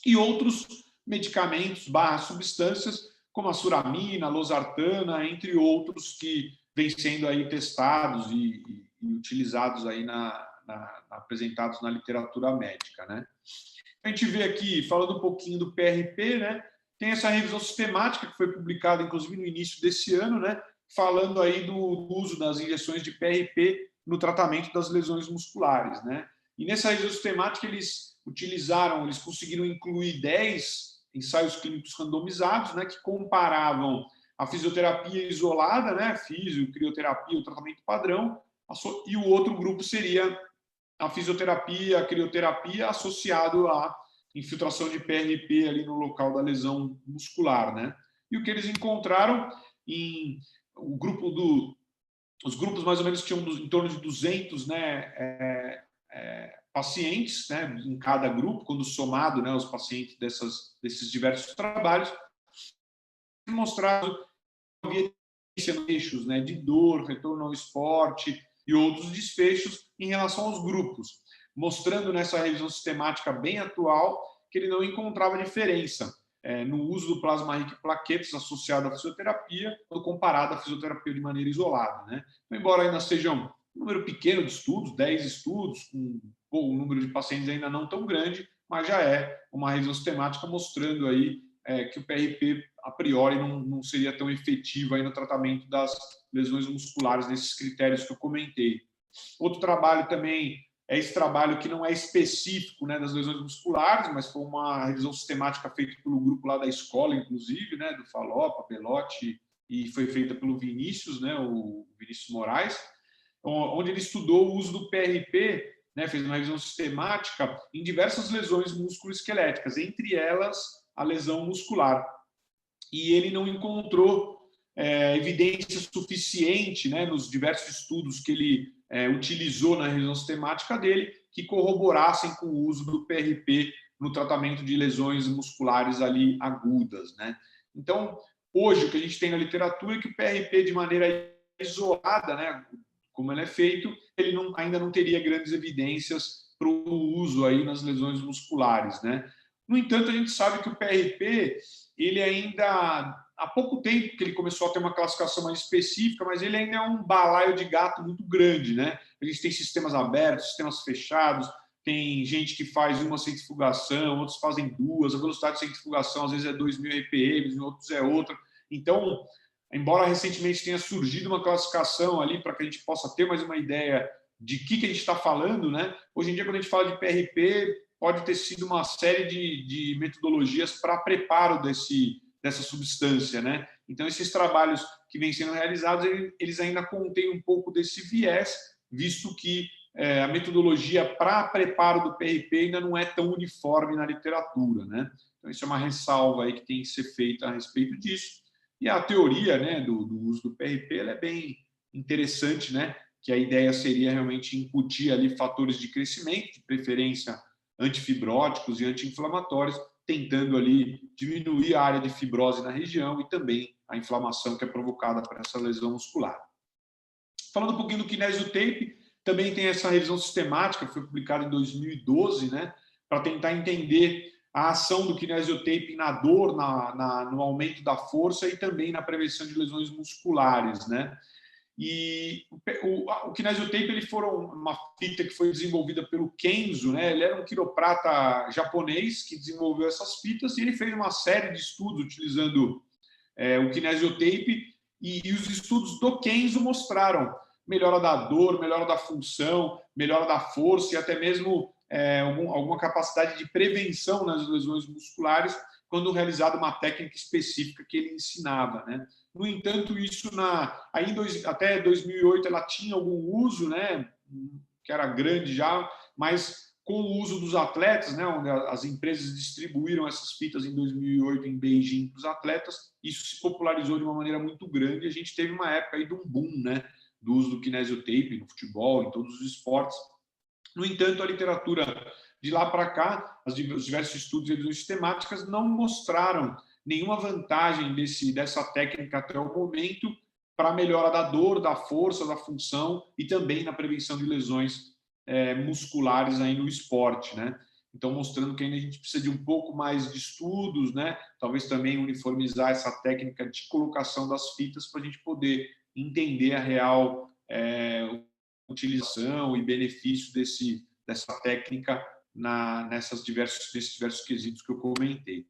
e outros medicamentos substâncias, como a suramina, a losartana, entre outros que vêm sendo aí testados e utilizados aí apresentados na literatura médica, né? A gente vê aqui, falando um pouquinho do PRP, né, tem essa revisão sistemática que foi publicada, inclusive, no início desse ano, né, falando aí do uso das injeções de PRP no tratamento das lesões musculares, né? E nessa revisão sistemática eles conseguiram incluir 10 ensaios clínicos randomizados, né, que comparavam a fisioterapia isolada, né, crioterapia, o tratamento padrão, e o outro grupo seria a fisioterapia, a crioterapia associado à infiltração de PRP ali no local da lesão muscular, né? E o que eles encontraram os grupos mais ou menos tinham em torno de 200, né, pacientes, né, em cada grupo, quando somado, né, os pacientes desses diversos trabalhos, mostrado havia desfechos, né, de dor, retorno ao esporte e outros desfechos em relação aos grupos, mostrando nessa revisão sistemática bem atual que ele não encontrava diferença no uso do plasma rico em plaquetas associado à fisioterapia ou comparado à fisioterapia de maneira isolada, né? Embora ainda sejam um número pequeno de estudos, 10 estudos, com um número de pacientes ainda não tão grande, mas já é uma revisão sistemática mostrando aí que o PRP, a priori, não seria tão efetivo aí no tratamento das lesões musculares, nesses critérios que eu comentei. Outro trabalho também é esse trabalho que não é específico, né, das lesões musculares, mas foi uma revisão sistemática feita pelo grupo lá da escola, inclusive, né, do Falopa, Pelotti, e foi feita pelo Vinícius, né, o Vinícius Moraes, onde ele estudou o uso do PRP, né, fez uma revisão sistemática em diversas lesões musculoesqueléticas, entre elas a lesão muscular. E ele não encontrou evidência suficiente, né, nos diversos estudos que ele utilizou na revisão sistemática dele, que corroborassem com o uso do PRP no tratamento de lesões musculares ali agudas, né? Então, hoje, o que a gente tem na literatura é que o PRP, de maneira isolada, né, como ele é feito, ele ainda não teria grandes evidências para o uso aí nas lesões musculares, né? No entanto, a gente sabe que o PRP, ele ainda, há pouco tempo que ele começou a ter uma classificação mais específica, mas ele ainda é um balaio de gato muito grande, né? A gente tem sistemas abertos, sistemas fechados, tem gente que faz uma centrifugação, outros fazem duas, a velocidade de centrifugação às vezes é 2.000 RPM, em outros é outra. Então, embora recentemente tenha surgido uma classificação ali para que a gente possa ter mais uma ideia de que a gente está falando, né? Hoje em dia, quando a gente fala de PRP, pode ter sido uma série de metodologias para preparo dessa substância, né? Então, esses trabalhos que vêm sendo realizados, eles ainda contêm um pouco desse viés, visto que a metodologia para preparo do PRP ainda não é tão uniforme na literatura, né? Então, isso é uma ressalva aí que tem que ser feita a respeito disso. E a teoria, né, do uso do PRP, ela é bem interessante, né? Que a ideia seria realmente incutir ali fatores de crescimento, de preferência antifibróticos e anti-inflamatórios, tentando ali diminuir a área de fibrose na região e também a inflamação que é provocada por essa lesão muscular. Falando um pouquinho do kinesiotape, também tem essa revisão sistemática, que foi publicada em 2012, né, para tentar entender a ação do kinesiotape na dor, no aumento da força e também na prevenção de lesões musculares, né? E o kinesiotape, ele foi uma fita que foi desenvolvida pelo Kenzo, né? Ele era um quiroprata japonês que desenvolveu essas fitas e ele fez uma série de estudos utilizando o kinesiotape e os estudos do Kenzo mostraram melhora da dor, melhora da função, melhora da força e até mesmo alguma capacidade de prevenção nas lesões musculares quando realizada uma técnica específica que ele ensinava, né? No entanto, isso até 2008 ela tinha algum uso, né, que era grande já, mas com o uso dos atletas, né, onde as empresas distribuíram essas fitas em 2008 em Beijing para os atletas, isso se popularizou de uma maneira muito grande e a gente teve uma época aí de um boom, né, do uso do kinesiotape no futebol, em todos os esportes. No entanto, a literatura de lá para cá, os diversos estudos e revisões sistemáticas não mostraram nenhuma vantagem dessa técnica até o momento para a melhora da dor, da força, da função e também na prevenção de lesões musculares aí no esporte, né? Então, mostrando que ainda a gente precisa de um pouco mais de estudos, né? Talvez também uniformizar essa técnica de colocação das fitas para a gente poder entender a real utilização e benefício dessa técnica nesses diversos quesitos que eu comentei.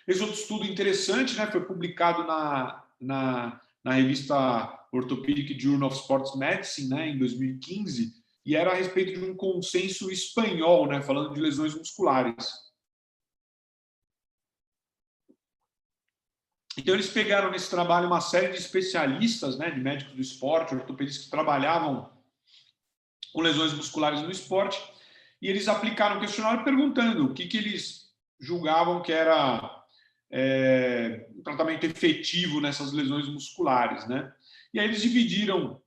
Esse outro estudo interessante, né, foi publicado na revista Orthopedic Journal of Sports Medicine, né, em 2015, e era a respeito de um consenso espanhol, né, falando de lesões musculares. Então, eles pegaram nesse trabalho uma série de especialistas, né, de médicos do esporte, ortopedistas que trabalhavam com lesões musculares no esporte, e eles aplicaram um questionário perguntando o que eles julgavam que era um tratamento efetivo nessas lesões musculares, né? E aí eles dividiram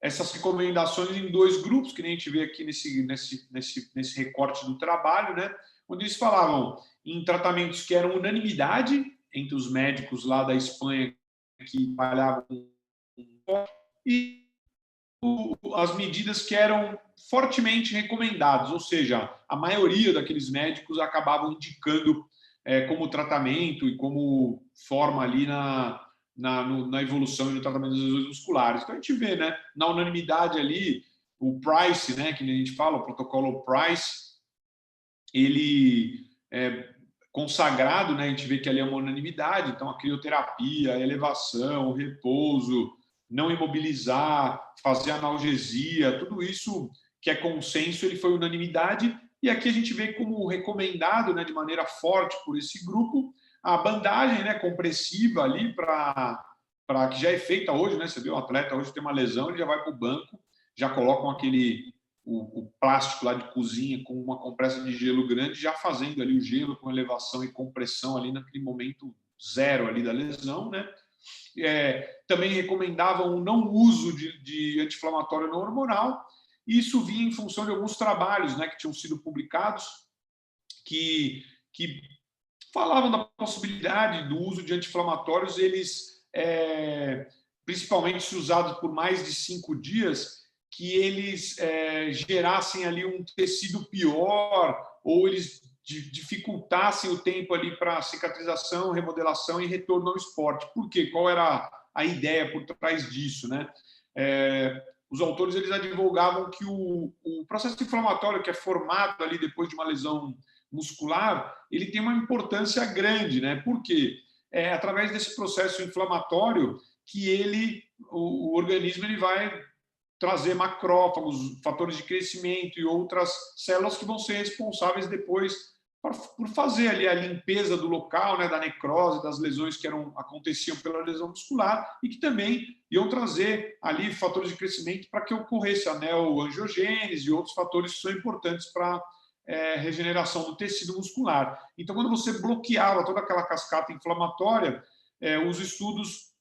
essas recomendações em 2 grupos, que nem a gente vê aqui nesse recorte do trabalho, né? Onde eles falavam em tratamentos que eram unanimidade entre os médicos lá da Espanha que trabalhavam e as medidas que eram fortemente recomendadas, ou seja, a maioria daqueles médicos acabavam indicando como tratamento e como forma ali na evolução e no tratamento das lesões musculares. Então a gente vê, né, na unanimidade ali, o Price, né, que a gente fala, o protocolo Price, ele é consagrado, né, a gente vê que ali é uma unanimidade, então a crioterapia, a elevação, o repouso, não imobilizar, fazer analgesia, tudo isso que é consenso, ele foi unanimidade, e aqui a gente vê como recomendado, né, de maneira forte por esse grupo, a bandagem, né, compressiva ali para que já é feita hoje, né, você vê o atleta hoje tem uma lesão, ele já vai para o banco, já colocam o plástico lá de cozinha com uma compressa de gelo grande, já fazendo ali o gelo com elevação e compressão ali naquele momento zero ali da lesão, né? Também recomendavam o não uso de anti-inflamatório não hormonal. Isso vinha em função de alguns trabalhos, né, que tinham sido publicados que falavam da possibilidade do uso de anti-inflamatórios, eles, principalmente se usados por mais de 5 dias, que eles gerassem ali um tecido pior ou eles dificultassem o tempo ali para cicatrização, remodelação e retorno ao esporte. Por quê? Qual era a ideia por trás disso, né? Os autores eles advogavam que o processo inflamatório que é formado ali depois de uma lesão muscular, ele tem uma importância grande, né? Por quê? É através desse processo inflamatório que o organismo ele vai trazer macrófagos, fatores de crescimento e outras células que vão ser responsáveis depois por fazer ali a limpeza do local, né, da necrose, das lesões que aconteciam pela lesão muscular e que também iam trazer ali fatores de crescimento para que ocorresse a neoangiogênese e outros fatores que são importantes para regeneração do tecido muscular. Então, quando você bloqueava toda aquela cascata inflamatória, os estudos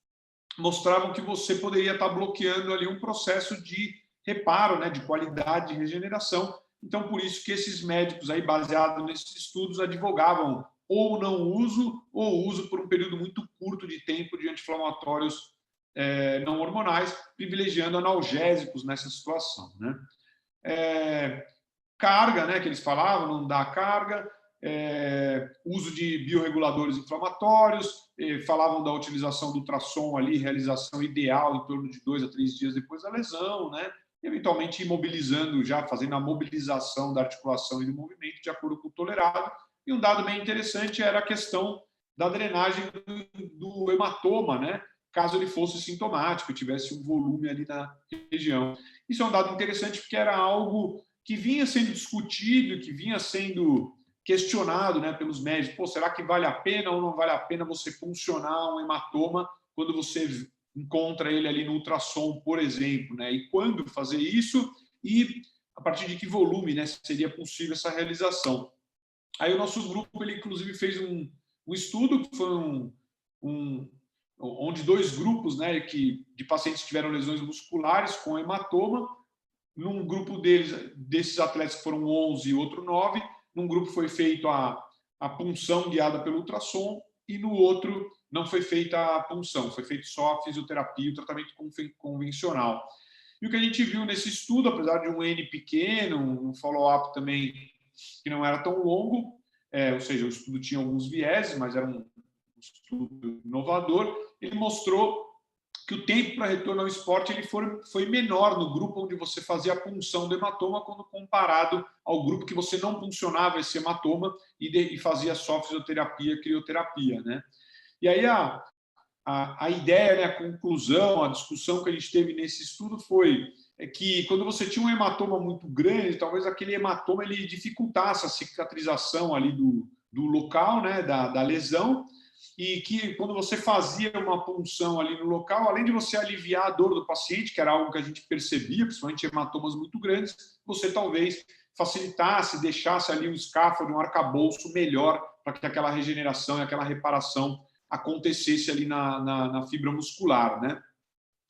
mostravam que você poderia estar bloqueando ali um processo de reparo, né, de qualidade de regeneração. Então, por isso que esses médicos, aí, baseados nesses estudos, advogavam ou não uso, ou uso por um período muito curto de tempo de anti-inflamatórios não hormonais, privilegiando analgésicos nessa situação, né? Carga, né, que eles falavam, não dá carga, uso de biorreguladores inflamatórios, falavam da utilização do ultrassom ali, realização ideal em torno de 2 a 3 dias depois da lesão, né? Eventualmente imobilizando, já fazendo a mobilização da articulação e do movimento de acordo com o tolerado. E um dado bem interessante era a questão da drenagem do hematoma, né? Caso ele fosse sintomático, tivesse um volume ali na região. Isso é um dado interessante porque era algo que vinha sendo discutido, que vinha sendo questionado, né, pelos médicos. Pô, será que vale a pena ou não vale a pena você puncionar um hematoma quando você encontra ele ali no ultrassom, por exemplo, né? E quando fazer isso e a partir de que volume, né, seria possível essa realização. Aí o nosso grupo, ele inclusive fez um estudo que foi onde 2 grupos, né, de pacientes que tiveram lesões musculares com hematoma. Num grupo desses atletas que foram 11 e outro 9, num grupo foi feito a punção guiada pelo ultrassom e no outro não foi feita a punção, foi feito só a fisioterapia e o tratamento convencional. E o que a gente viu nesse estudo, apesar de um N pequeno, um follow-up também que não era tão longo, ou seja, o estudo tinha alguns vieses, mas era um estudo inovador, ele mostrou que o tempo para retorno ao esporte ele foi menor no grupo onde você fazia a punção do hematoma quando comparado ao grupo que você não puncionava esse hematoma e fazia só fisioterapia, crioterapia, né? E aí a ideia, né, a conclusão, a discussão que a gente teve nesse estudo foi que quando você tinha um hematoma muito grande, talvez aquele hematoma ele dificultasse a cicatrização ali do local, né, da lesão, e que quando você fazia uma punção ali no local, além de você aliviar a dor do paciente, que era algo que a gente percebia, principalmente hematomas muito grandes, você talvez facilitasse, deixasse ali um scaffold, um arcabouço melhor para que aquela regeneração e aquela reparação acontecesse ali na fibra muscular, né?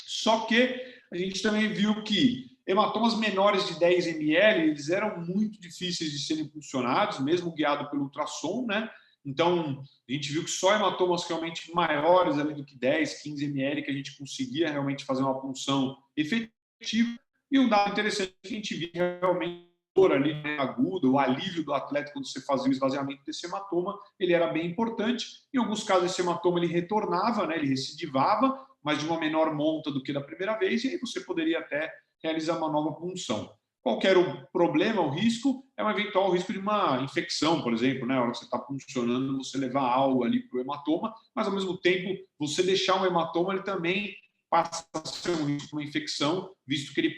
Só que a gente também viu que hematomas menores de 10 ml, eles eram muito difíceis de serem puncionados, mesmo guiado pelo ultrassom, né? Então, a gente viu que só hematomas realmente maiores ali do que 10, 15 ml que a gente conseguia realmente fazer uma punção efetiva. E um dado interessante que a gente via realmente dor ali aguda, o alívio do atleta quando você fazia o esvaziamento desse hematoma, ele era bem importante. Em alguns casos, esse hematoma ele retornava, né? Ele recidivava, mas de uma menor monta do que da primeira vez, e aí você poderia até realizar uma nova punção. Qual que era o problema, o risco? É um eventual risco de uma infecção, por exemplo, né? Na hora que você está puncionando, você levar algo ali para o hematoma, mas ao mesmo tempo, você deixar um hematoma, ele também passa a ser um risco de uma infecção, visto que ele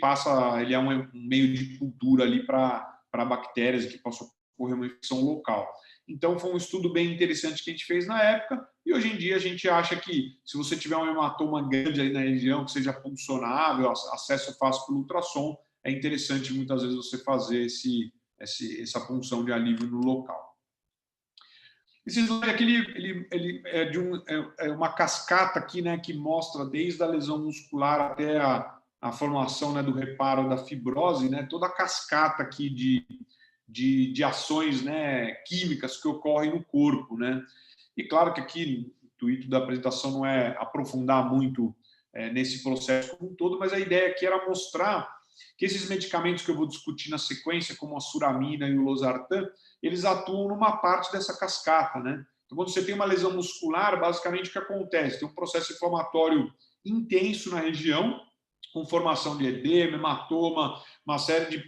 é um meio de cultura ali para bactérias que possam ocorrer uma infecção local. Então, foi um estudo bem interessante que a gente fez na época, e hoje em dia a gente acha que se você tiver um hematoma grande aí na região, que seja puncionável, acesso fácil pelo ultrassom, é interessante muitas vezes você fazer essa punção de alívio no local. Esse slide aqui ele é é uma cascata aqui, né, que mostra desde a lesão muscular até a formação, né, do reparo da fibrose, né, toda a cascata aqui de ações, né, químicas que ocorrem no corpo, né. E claro que aqui o intuito da apresentação não é aprofundar muito nesse processo como um todo, mas a ideia aqui era mostrar que esses medicamentos que eu vou discutir na sequência, como a suramina e o losartan, eles atuam numa parte dessa cascata, né? Então, quando você tem uma lesão muscular, basicamente o que acontece? Tem um processo inflamatório intenso na região, com formação de edema, hematoma, uma série de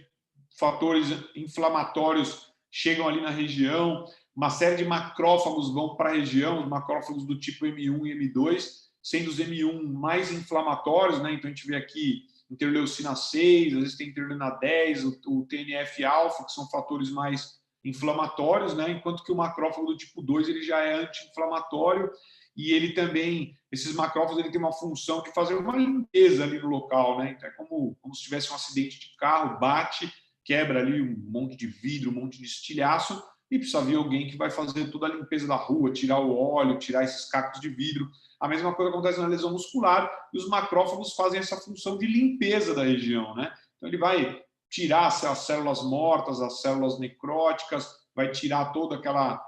fatores inflamatórios chegam ali na região, uma série de macrófagos vão para a região, os macrófagos do tipo M1 e M2, sendo os M1 mais inflamatórios, né? Então a gente vê aqui interleucina 6, às vezes tem interleucina 10, o TNF-alfa, que são fatores mais inflamatórios, né? Enquanto que o macrófago do tipo 2 ele já é anti-inflamatório e ele também, esses macrófagos, ele tem uma função de fazer uma limpeza ali no local, né? Então é como se tivesse um acidente de carro, bate, quebra ali um monte de vidro, um monte de estilhaço e precisa vir alguém que vai fazer toda a limpeza da rua, tirar o óleo, tirar esses cacos de vidro. A mesma coisa acontece na lesão muscular e os macrófagos fazem essa função de limpeza da região, né? Então ele vai tirar as células mortas, as células necróticas, vai tirar toda aquela,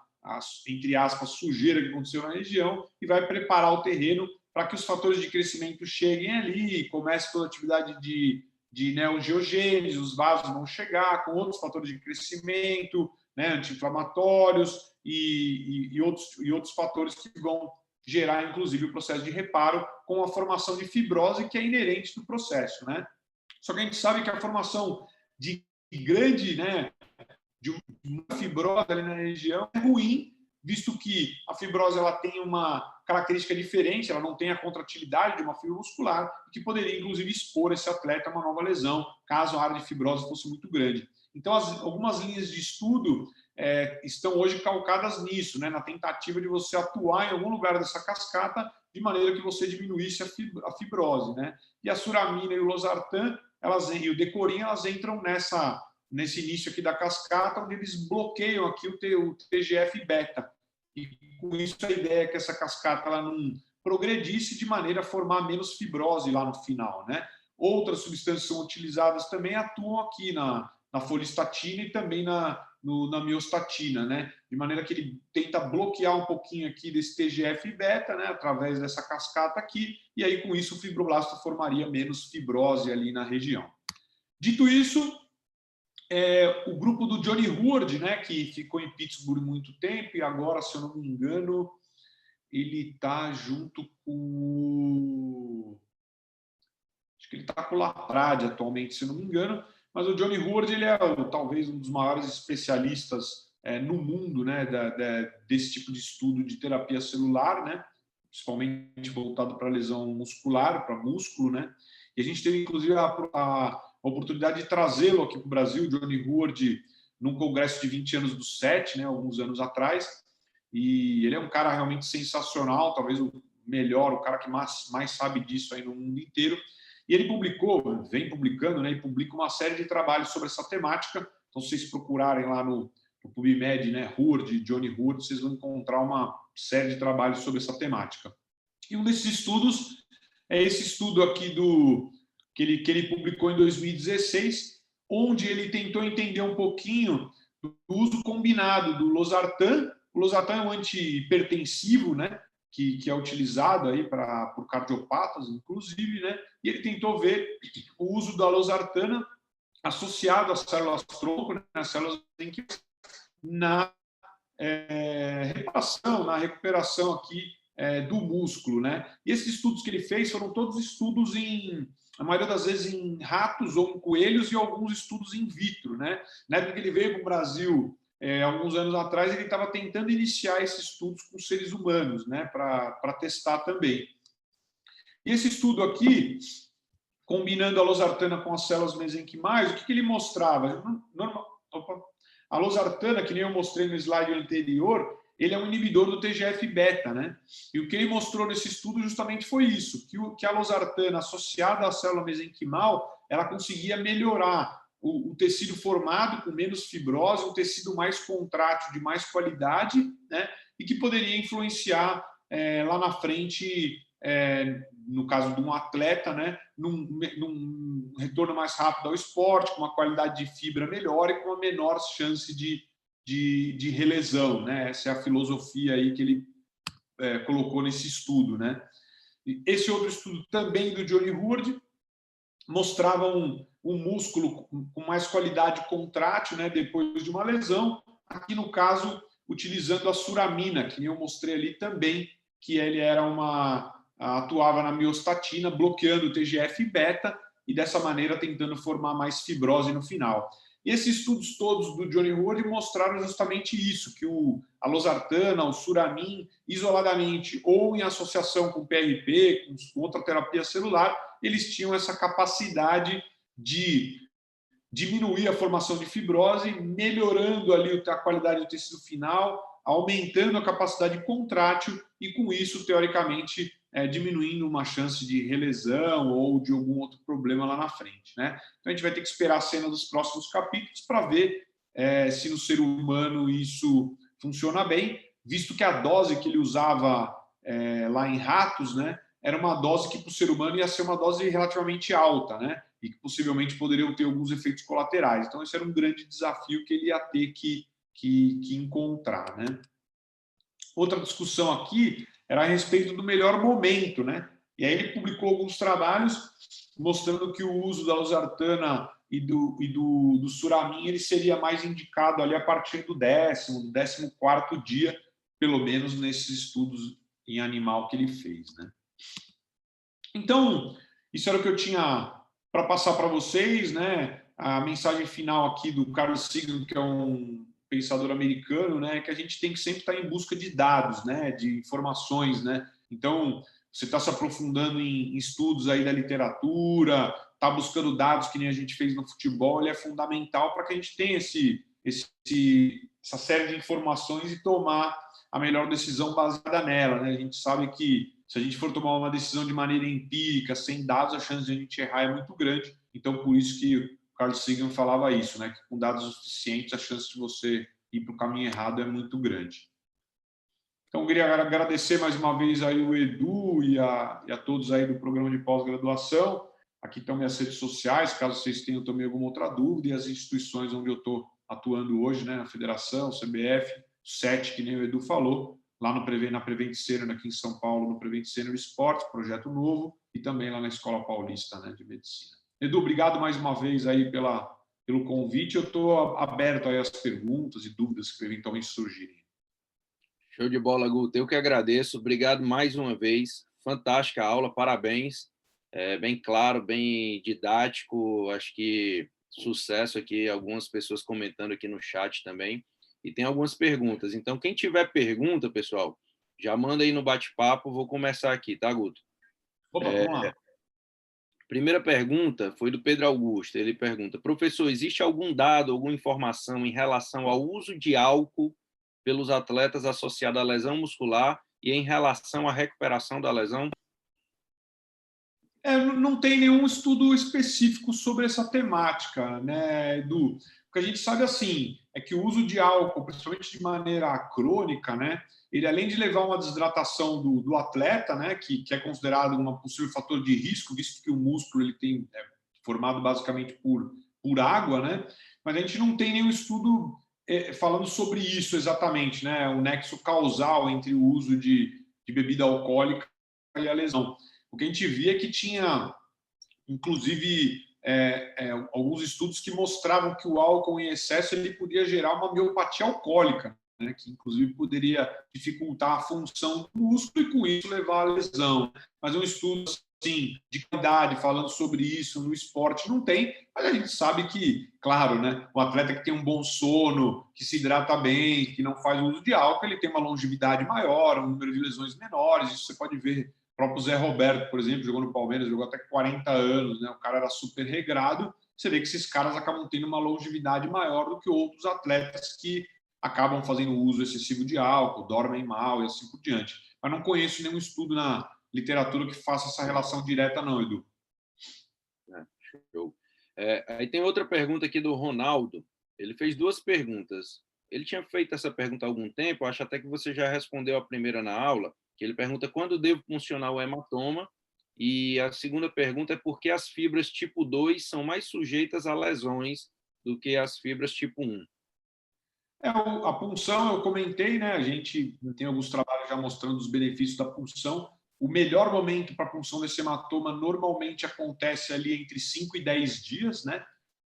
entre aspas, sujeira que aconteceu na região e vai preparar o terreno para que os fatores de crescimento cheguem ali, comece toda a atividade de neoangiogênese, os vasos vão chegar com outros fatores de crescimento, né, anti-inflamatórios e outros fatores que vão gerar, inclusive, o processo de reparo com a formação de fibrose que é inerente do processo, né? Só que a gente sabe que a formação de grande, né, de uma fibrose ali na região é ruim, visto que a fibrose ela tem uma característica diferente, ela não tem a contratilidade de uma fibra muscular, que poderia, inclusive, expor esse atleta a uma nova lesão, caso a área de fibrose fosse muito grande. Então, algumas linhas de estudo estão hoje calcadas nisso, né, na tentativa de você atuar em algum lugar dessa cascata de maneira que você diminuísse a fibrose, né? E a suramina e o losartan, e o decorin, elas entram nesse início aqui da cascata, onde eles bloqueiam aqui o TGF-beta. E com isso a ideia é que essa cascata ela não progredisse de maneira a formar menos fibrose lá no final, né? Outras substâncias são utilizadas também, atuam aqui na folistatina e também na miostatina, né? De maneira que ele tenta bloquear um pouquinho aqui desse TGF-beta, né? Através dessa cascata aqui, e aí com isso o fibroblasto formaria menos fibrose ali na região. Dito isso, o grupo do Johnny Hoard, né? Que ficou em Pittsburgh muito tempo e agora, se eu não me engano, ele está junto com... Acho que ele está com o Laprade atualmente, se eu não me engano, mas o Johnny Hoard ele é talvez um dos maiores especialistas no mundo, né, desse tipo de estudo de terapia celular, né, principalmente voltado para lesão muscular, para músculo, né, e a gente teve inclusive a oportunidade de trazê-lo aqui para o Brasil, o Johnny Hoard, num congresso de 20 anos do SET, né, alguns anos atrás, e ele é um cara realmente sensacional, talvez o melhor, o cara que mais sabe disso aí no mundo inteiro. E ele vem publicando, né, e publica uma série de trabalhos sobre essa temática. Então, se vocês procurarem lá no PubMed, né, Hoard, Johnny Hoard, vocês vão encontrar uma série de trabalhos sobre essa temática. E um desses estudos é esse estudo aqui que ele publicou em 2016, onde ele tentou entender um pouquinho do uso combinado do losartan. O losartan é um antihipertensivo, né, que é utilizado aí por cardiopatas, inclusive, né, e ele tentou ver o uso da losartana associado às células tronco, né, as células na reparação, na recuperação aqui do músculo, né? E esses estudos que ele fez foram todos estudos a maioria das vezes em ratos ou em coelhos e alguns estudos in vitro, né? Na época que ele veio para o Brasil, alguns anos atrás, ele estava tentando iniciar esses estudos com seres humanos, né? Para testar também. E esse estudo aqui, combinando a losartana com as células mesenquimais, o que ele mostrava? A losartana, que nem eu mostrei no slide anterior, ele é um inibidor do TGF-beta, né? E o que ele mostrou nesse estudo justamente foi isso, que a losartana associada à célula mesenquimal, ela conseguia melhorar o tecido formado com menos fibrose, um tecido mais contrátil, de mais qualidade, né? E que poderia influenciar lá na frente, no caso de um atleta, né? Num retorno mais rápido ao esporte, com uma qualidade de fibra melhor e com uma menor chance de relesão, né? Essa é a filosofia aí que ele colocou nesse estudo, né? Esse outro estudo também do Johnny Hoard mostrava um músculo com mais qualidade contrátil, né? Depois de uma lesão, aqui no caso utilizando a suramina, que eu mostrei ali também, que ele atuava na miostatina, bloqueando o TGF-beta e dessa maneira tentando formar mais fibrose no final. E esses estudos todos do Johnny Hoard mostraram justamente isso, que a losartana, o suramin, isoladamente ou em associação com PRP, com outra terapia celular, eles tinham essa capacidade de diminuir a formação de fibrose, melhorando ali a qualidade do tecido final, aumentando a capacidade contrátil e, com isso, teoricamente, diminuindo uma chance de relesão ou de algum outro problema lá na frente, né? Então, a gente vai ter que esperar a cena dos próximos capítulos para ver se no ser humano isso funciona bem, visto que a dose que ele usava lá em ratos, né, era uma dose que para o ser humano ia ser uma dose relativamente alta, né? E que possivelmente poderiam ter alguns efeitos colaterais. Então, esse era um grande desafio que ele ia ter que encontrar, né? Outra discussão aqui era a respeito do melhor momento, né? E aí ele publicou alguns trabalhos mostrando que o uso da losartana e do suramin ele seria mais indicado ali a partir do 14º dia, pelo menos nesses estudos em animal que ele fez, né? Então, isso era o que eu tinha para passar para vocês, né? A mensagem final aqui do Carl Sagan, que é um pensador americano, né? Que a gente tem que sempre estar em busca de dados, né? De informações, né? Então, você está se aprofundando em estudos aí da literatura, está buscando dados que nem a gente fez no futebol, ele é fundamental para que a gente tenha essa série de informações e tomar a melhor decisão baseada nela, né? A gente sabe que se a gente for tomar uma decisão de maneira empírica, sem dados, a chance de a gente errar é muito grande. Então, por isso que o Carl Sagan falava isso, né? Que com dados suficientes, a chance de você ir para o caminho errado é muito grande. Então, eu queria agradecer mais uma vez aí o Edu e a todos aí do programa de pós-graduação. Aqui estão minhas redes sociais, caso vocês tenham também alguma outra dúvida, e as instituições onde eu estou atuando hoje, né? Na Federação, CBF, SET, que nem o Edu falou, lá na Prevent Senior, aqui em São Paulo, no Prevent Senior Esportes, projeto novo, e também lá na Escola Paulista, né, de Medicina. Edu, obrigado mais uma vez aí pelo convite. Eu estou aberto aí às perguntas e dúvidas que eventualmente surgirem. Show de bola, Guto. Eu que agradeço. Obrigado mais uma vez. Fantástica aula, parabéns. Bem claro, bem didático. Acho que sucesso aqui. Algumas pessoas comentando aqui no chat também. E tem algumas perguntas. Então, quem tiver pergunta, pessoal, já manda aí no bate-papo. Vou começar aqui, tá, Guto? Opa, vamos lá. Primeira pergunta foi do Pedro Augusto. Ele pergunta: professor, existe algum dado, alguma informação em relação ao uso de álcool pelos atletas associado à lesão muscular e em relação à recuperação da lesão? Não tem nenhum estudo específico sobre essa temática, né, Edu? O que a gente sabe, assim, é que o uso de álcool, principalmente de maneira crônica, né, ele além de levar uma desidratação do atleta, né, que é considerado um possível fator de risco, visto que o músculo ele é formado basicamente por água, né, mas a gente não tem nenhum estudo falando sobre isso exatamente, né, o nexo causal entre o uso de bebida alcoólica e a lesão. O que a gente via é que tinha, inclusive, alguns estudos que mostravam que o álcool em excesso ele podia gerar uma miopatia alcoólica, né, que inclusive poderia dificultar a função do músculo e com isso levar à lesão. Mas um estudo assim, de qualidade falando sobre isso no esporte não tem, mas a gente sabe que, claro, né, o atleta que tem um bom sono, que se hidrata bem, que não faz uso de álcool, ele tem uma longevidade maior, um número de lesões menores. Isso você pode ver. O próprio Zé Roberto, por exemplo, jogou no Palmeiras, jogou até 40 anos, né? O cara era super regrado. Você vê que esses caras acabam tendo uma longevidade maior do que outros atletas que acabam fazendo uso excessivo de álcool, dormem mal e assim por diante. Mas não conheço nenhum estudo na literatura que faça essa relação direta, não, Edu. Show. Aí tem outra pergunta aqui do Ronaldo. Ele fez duas perguntas. Ele tinha feito essa pergunta há algum tempo, acho até que você já respondeu a primeira na aula, que ele pergunta quando devo funcionar o hematoma, e a segunda pergunta é por que as fibras tipo 2 são mais sujeitas a lesões do que as fibras tipo 1. A punção, eu comentei, né? A gente tem alguns trabalhos já mostrando os benefícios da punção. O melhor momento para a punção desse hematoma normalmente acontece ali entre 5 e 10 dias, né?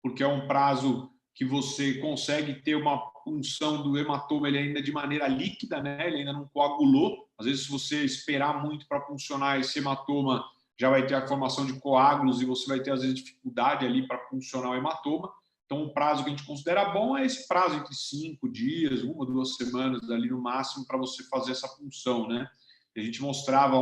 Porque é um prazo que você consegue ter uma punção do hematoma ele ainda de maneira líquida, né? Ele ainda não coagulou. Às vezes, se você esperar muito para puncionar esse hematoma, já vai ter a formação de coágulos e você vai ter, às vezes, dificuldade ali para puncionar o hematoma. Então, o prazo que a gente considera bom é esse prazo entre 5 dias, 1 ou 2 semanas ali no máximo para você fazer essa punção, né? A gente mostrava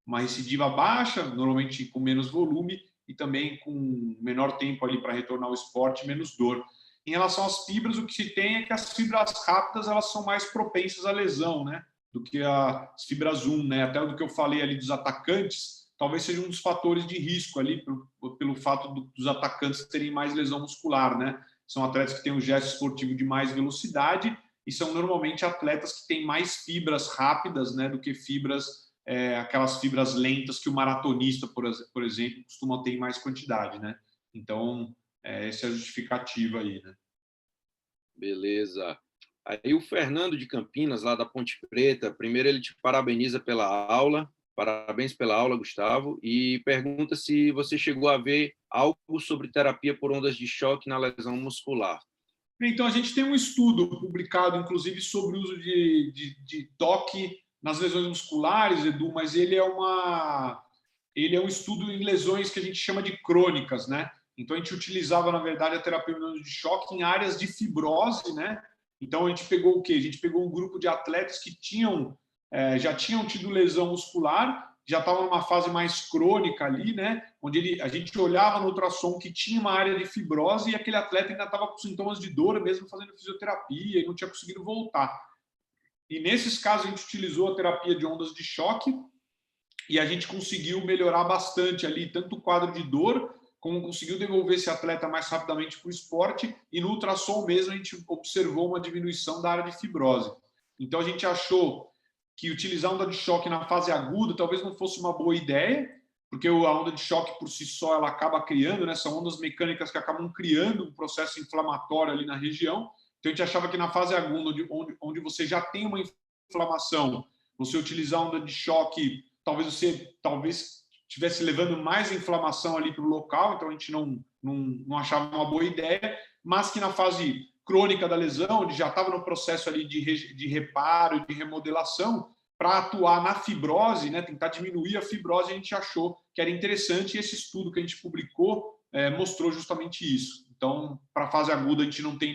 uma recidiva baixa, normalmente com menos volume e também com menor tempo ali para retornar ao esporte, menos dor. Em relação às fibras, o que se tem é que as fibras rápidas elas são mais propensas à lesão, né? Do que as fibras 1, né? Até do que eu falei ali dos atacantes, talvez seja um dos fatores de risco ali pelo fato dos atacantes terem mais lesão muscular, né? São atletas que têm um gesto esportivo de mais velocidade e são normalmente atletas que têm mais fibras rápidas, né, do que fibras, aquelas fibras lentas que o maratonista, por exemplo, costuma ter em mais quantidade, né? Então, essa é a justificativa aí, né? Beleza. Aí o Fernando de Campinas, lá da Ponte Preta, primeiro ele te parabeniza pela aula, parabéns pela aula, Gustavo, e pergunta se você chegou a ver algo sobre terapia por ondas de choque na lesão muscular. Então, a gente tem um estudo publicado, inclusive, sobre o uso de toque nas lesões musculares, Edu, mas ele é um estudo em lesões que a gente chama de crônicas, né? Então, a gente utilizava, na verdade, a terapia por ondas de choque em áreas de fibrose, né? Então, a gente pegou o quê? A gente pegou um grupo de atletas que já tinham tido lesão muscular, já estavam numa fase mais crônica ali, né? Onde a gente olhava no ultrassom que tinha uma área de fibrose e aquele atleta ainda estava com sintomas de dor, mesmo fazendo fisioterapia, e não tinha conseguido voltar. E nesses casos a gente utilizou a terapia de ondas de choque e a gente conseguiu melhorar bastante ali, tanto o quadro de dor, como conseguiu devolver esse atleta mais rapidamente para o esporte, e no ultrassom mesmo a gente observou uma diminuição da área de fibrose. Então a gente achou que utilizar a onda de choque na fase aguda talvez não fosse uma boa ideia, porque a onda de choque por si só ela acaba criando, né? São ondas mecânicas que acabam criando um processo inflamatório ali na região. Então a gente achava que na fase aguda, onde você já tem uma inflamação, você utilizar a onda de choque, talvez você estivesse levando mais inflamação ali para o local, então a gente não achava uma boa ideia, mas que na fase crônica da lesão, onde já estava no processo ali de reparo e de remodelação, para atuar na fibrose, né, tentar diminuir a fibrose, a gente achou que era interessante, e esse estudo que a gente publicou mostrou justamente isso. Então, para a fase aguda, a gente não tem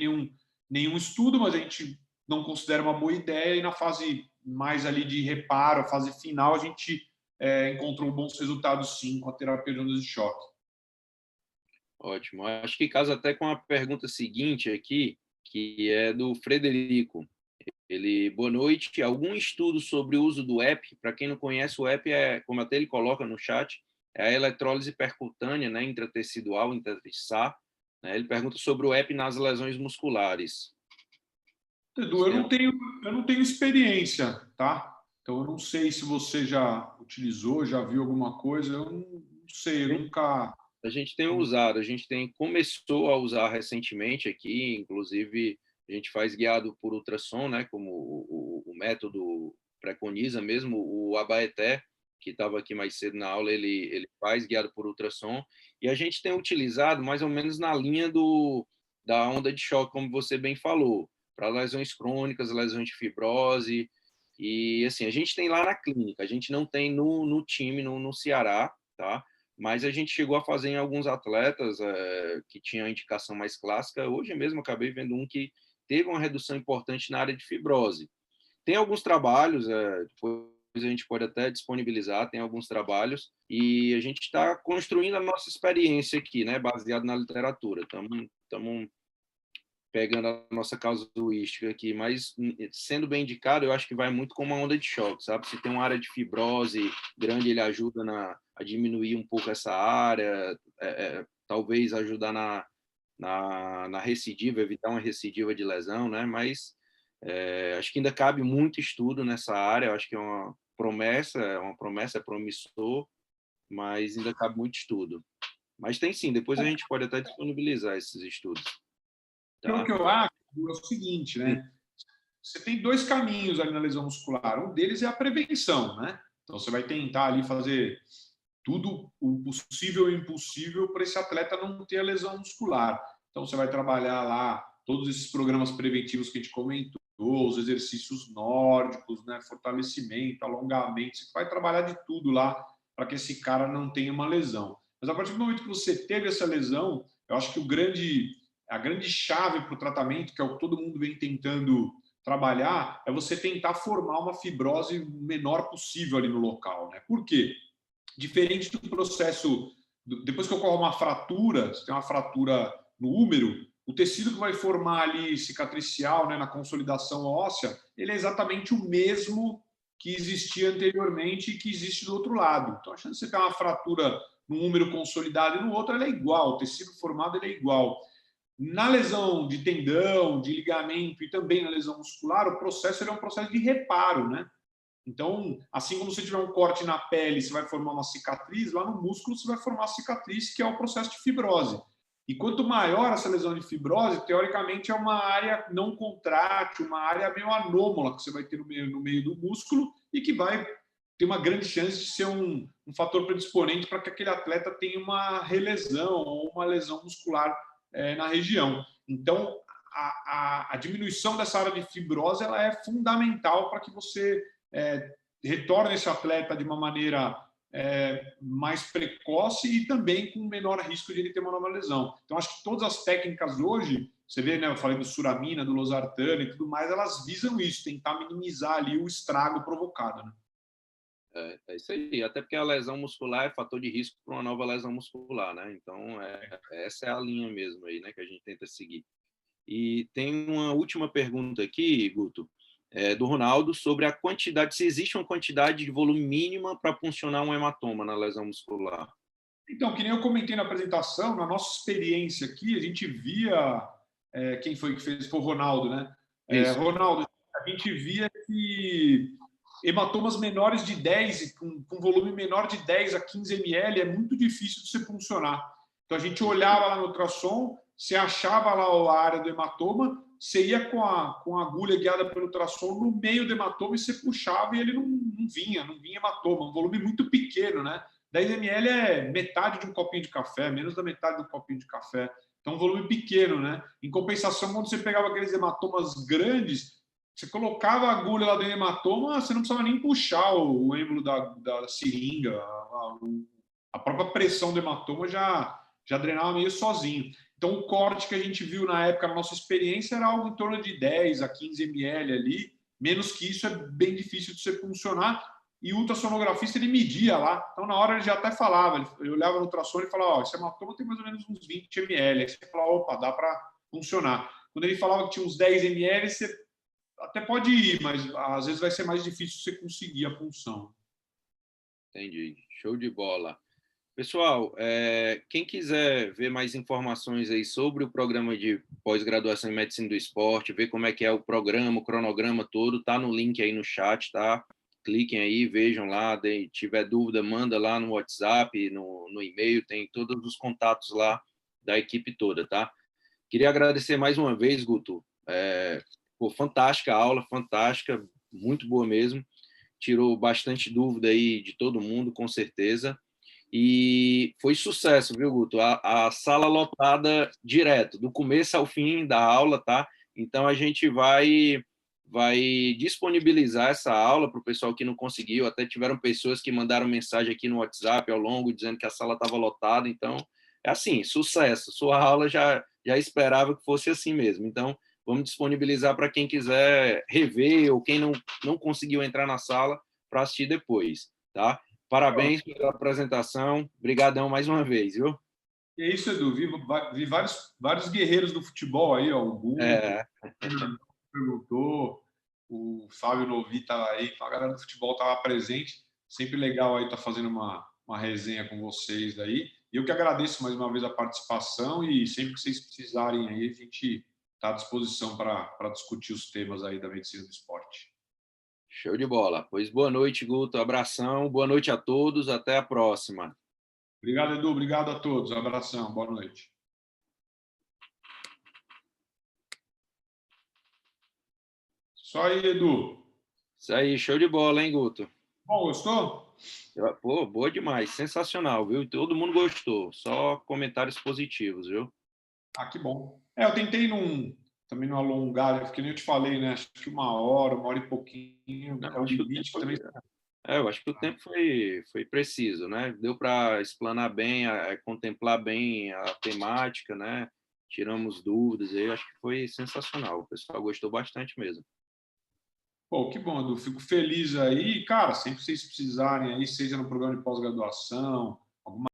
nenhum estudo, mas a gente não considera uma boa ideia, e na fase mais ali de reparo, a fase final, a gente encontrou bons resultados, sim, com a terapia de ondas de choque. Ótimo. Acho que casa até com a pergunta seguinte aqui, que é do Frederico. Boa noite. Algum estudo sobre o uso do EP? Para quem não conhece, o EP como até ele coloca no chat, é a eletrólise percutânea, né, intratecidual, intratrissar. Né? Ele pergunta sobre o EP nas lesões musculares. Edu, eu não tenho experiência, tá? Então, eu não sei se você já utilizou, já viu alguma coisa, eu não sei, eu nunca... A gente tem usado, começou a usar recentemente aqui, inclusive a gente faz guiado por ultrassom, né, como o método preconiza mesmo, o Abaeté, que estava aqui mais cedo na aula, ele faz guiado por ultrassom, e a gente tem utilizado mais ou menos na linha da onda de choque, como você bem falou, para lesões crônicas, lesões de fibrose, e assim, a gente tem lá na clínica, a gente não tem no time, no Ceará, tá? Mas a gente chegou a fazer em alguns atletas que tinham a indicação mais clássica. Hoje mesmo acabei vendo um que teve uma redução importante na área de fibrose. Tem alguns trabalhos, depois a gente pode até disponibilizar, tem alguns trabalhos, e a gente está construindo a nossa experiência aqui, né, baseado na literatura. Estamos pegando a nossa casuística aqui, mas sendo bem indicado, eu acho que vai muito com uma onda de choque, sabe? Se tem uma área de fibrose grande, ele ajuda a diminuir um pouco essa área, talvez ajudar na recidiva, evitar uma recidiva de lesão, né? Mas acho que ainda cabe muito estudo nessa área, eu acho que é uma promessa, é promissor, mas ainda cabe muito estudo. Mas tem sim, depois a gente pode até disponibilizar esses estudos. O Tá? que eu acho é o seguinte, né? Você tem dois caminhos ali na lesão muscular. Um deles é a prevenção, né? Então você vai tentar ali fazer tudo o possível e impossível para esse atleta não ter a lesão muscular. Então você vai trabalhar lá todos esses programas preventivos que a gente comentou, os exercícios nórdicos, né? Fortalecimento, alongamento. Você vai trabalhar de tudo lá para que esse cara não tenha uma lesão. Mas a partir do momento que você teve essa lesão, eu acho que a grande chave para o tratamento, que é o que todo mundo vem tentando trabalhar, é você tentar formar uma fibrose menor possível ali no local, né? Por quê? Diferente do processo, depois que ocorre uma fratura, você tem uma fratura no úmero, o tecido que vai formar ali cicatricial, né, na consolidação óssea, ele é exatamente o mesmo que existia anteriormente e que existe do outro lado. Então, a chance de você ter uma fratura num úmero consolidado e no outro, ela é igual, o tecido formado ele é igual. Na lesão de tendão, de ligamento e também na lesão muscular, o processo é um processo de reparo, né? Então, assim como você tiver um corte na pele, você vai formar uma cicatriz, lá no músculo você vai formar a cicatriz, que é o processo de fibrose. E quanto maior essa lesão de fibrose, teoricamente é uma área não contrátil, uma área meio anômala que você vai ter no meio do músculo e que vai ter uma grande chance de ser um fator predisponente para que aquele atleta tenha uma relesão ou uma lesão muscular na região. Então, a diminuição dessa área de fibrose ela é fundamental para que você retorne esse atleta de uma maneira mais precoce e também com menor risco de ele ter uma nova lesão. Então, acho que todas as técnicas hoje, você vê, né, eu falei do suramina, do losartano e tudo mais, elas visam isso, tentar minimizar ali o estrago provocado, né? É isso aí, até porque a lesão muscular é fator de risco para uma nova lesão muscular, né? Então, essa é a linha mesmo aí, né, que a gente tenta seguir. E tem uma última pergunta aqui, Guto, do Ronaldo, sobre a quantidade, se existe uma quantidade de volume mínima para puncionar um hematoma na lesão muscular. Então, que nem eu comentei na apresentação, na nossa experiência aqui, a gente via, quem foi que fez? Foi o Ronaldo, né? Ronaldo, a gente via que hematomas menores de 10, com volume menor de 10 a 15 ml, é muito difícil de você funcionar. Então, a gente olhava lá no ultrassom, você achava lá a área do hematoma, você ia com a agulha guiada pelo ultrassom no meio do hematoma e você puxava e ele não vinha hematoma, um volume muito pequeno, né? 10 ml é metade de um copinho de café, menos da metade de um copinho de café. Então, um volume pequeno, né? Em compensação, quando você pegava aqueles hematomas grandes, você colocava a agulha lá dentro do hematoma, você não precisava nem puxar o êmbolo da seringa, a própria pressão do hematoma já drenava meio sozinho. Então, o corte que a gente viu na época, na nossa experiência, era algo em torno de 10 a 15 ml ali. Menos que isso é bem difícil de você funcionar. E o ultrassonografista, ele media lá. Então, na hora, ele já até falava. Ele olhava no ultrassom e falava, ó, esse hematoma tem mais ou menos uns 20 ml. Aí você falava, opa, dá para funcionar. Quando ele falava que tinha uns 10 ml, você até pode ir, mas às vezes vai ser mais difícil você conseguir a punção. Entendi. Show de bola. Pessoal, quem quiser ver mais informações aí sobre o programa de pós-graduação em Medicina do Esporte, ver como é que é o programa, o cronograma todo, tá no link aí no chat, tá? Cliquem aí, vejam lá, tiver dúvida, manda lá no WhatsApp, no e-mail, tem todos os contatos lá da equipe toda, tá? Queria agradecer mais uma vez, Guto. Fantástica a aula, fantástica, muito boa mesmo. Tirou bastante dúvida aí de todo mundo, com certeza. E foi sucesso, viu, Guto? A sala lotada direto, do começo ao fim da aula, tá? Então, a gente vai disponibilizar essa aula para o pessoal que não conseguiu. Até tiveram pessoas que mandaram mensagem aqui no WhatsApp ao longo, dizendo que a sala estava lotada. Então, é assim, sucesso. Sua aula já esperava que fosse assim mesmo. Então, vamos disponibilizar para quem quiser rever ou quem não conseguiu entrar na sala para assistir depois, tá? Parabéns pela apresentação. Obrigadão mais uma vez, viu? E é isso, Edu. Vi vários guerreiros do futebol aí, ó. O Guto, perguntou, o Fábio Novi estava aí, então a galera do futebol estava presente. Sempre legal aí estar fazendo uma resenha com vocês aí. E eu que agradeço mais uma vez a participação e sempre que vocês precisarem aí, a gente está à disposição para discutir os temas aí da medicina do esporte. Show de bola. Pois boa noite, Guto. Abração. Boa noite a todos. Até a próxima. Obrigado, Edu. Obrigado a todos. Abração. Boa noite. Só aí, Edu. Isso aí, show de bola, hein, Guto? Bom, gostou? Pô, boa demais. Sensacional, viu? Todo mundo gostou. Só comentários positivos, viu? Ah, que bom. Eu tentei também não alongar, porque nem eu te falei, né? Acho que uma hora e pouquinho Não, é o limite também. Eu acho que o tempo foi preciso, né? Deu para explanar bem, contemplar bem a temática, né? Tiramos dúvidas aí, acho que foi sensacional. O pessoal gostou bastante mesmo. Pô, que bom, Edu. Fico feliz aí. Cara, sempre que vocês precisarem aí, seja no programa de pós-graduação, alguma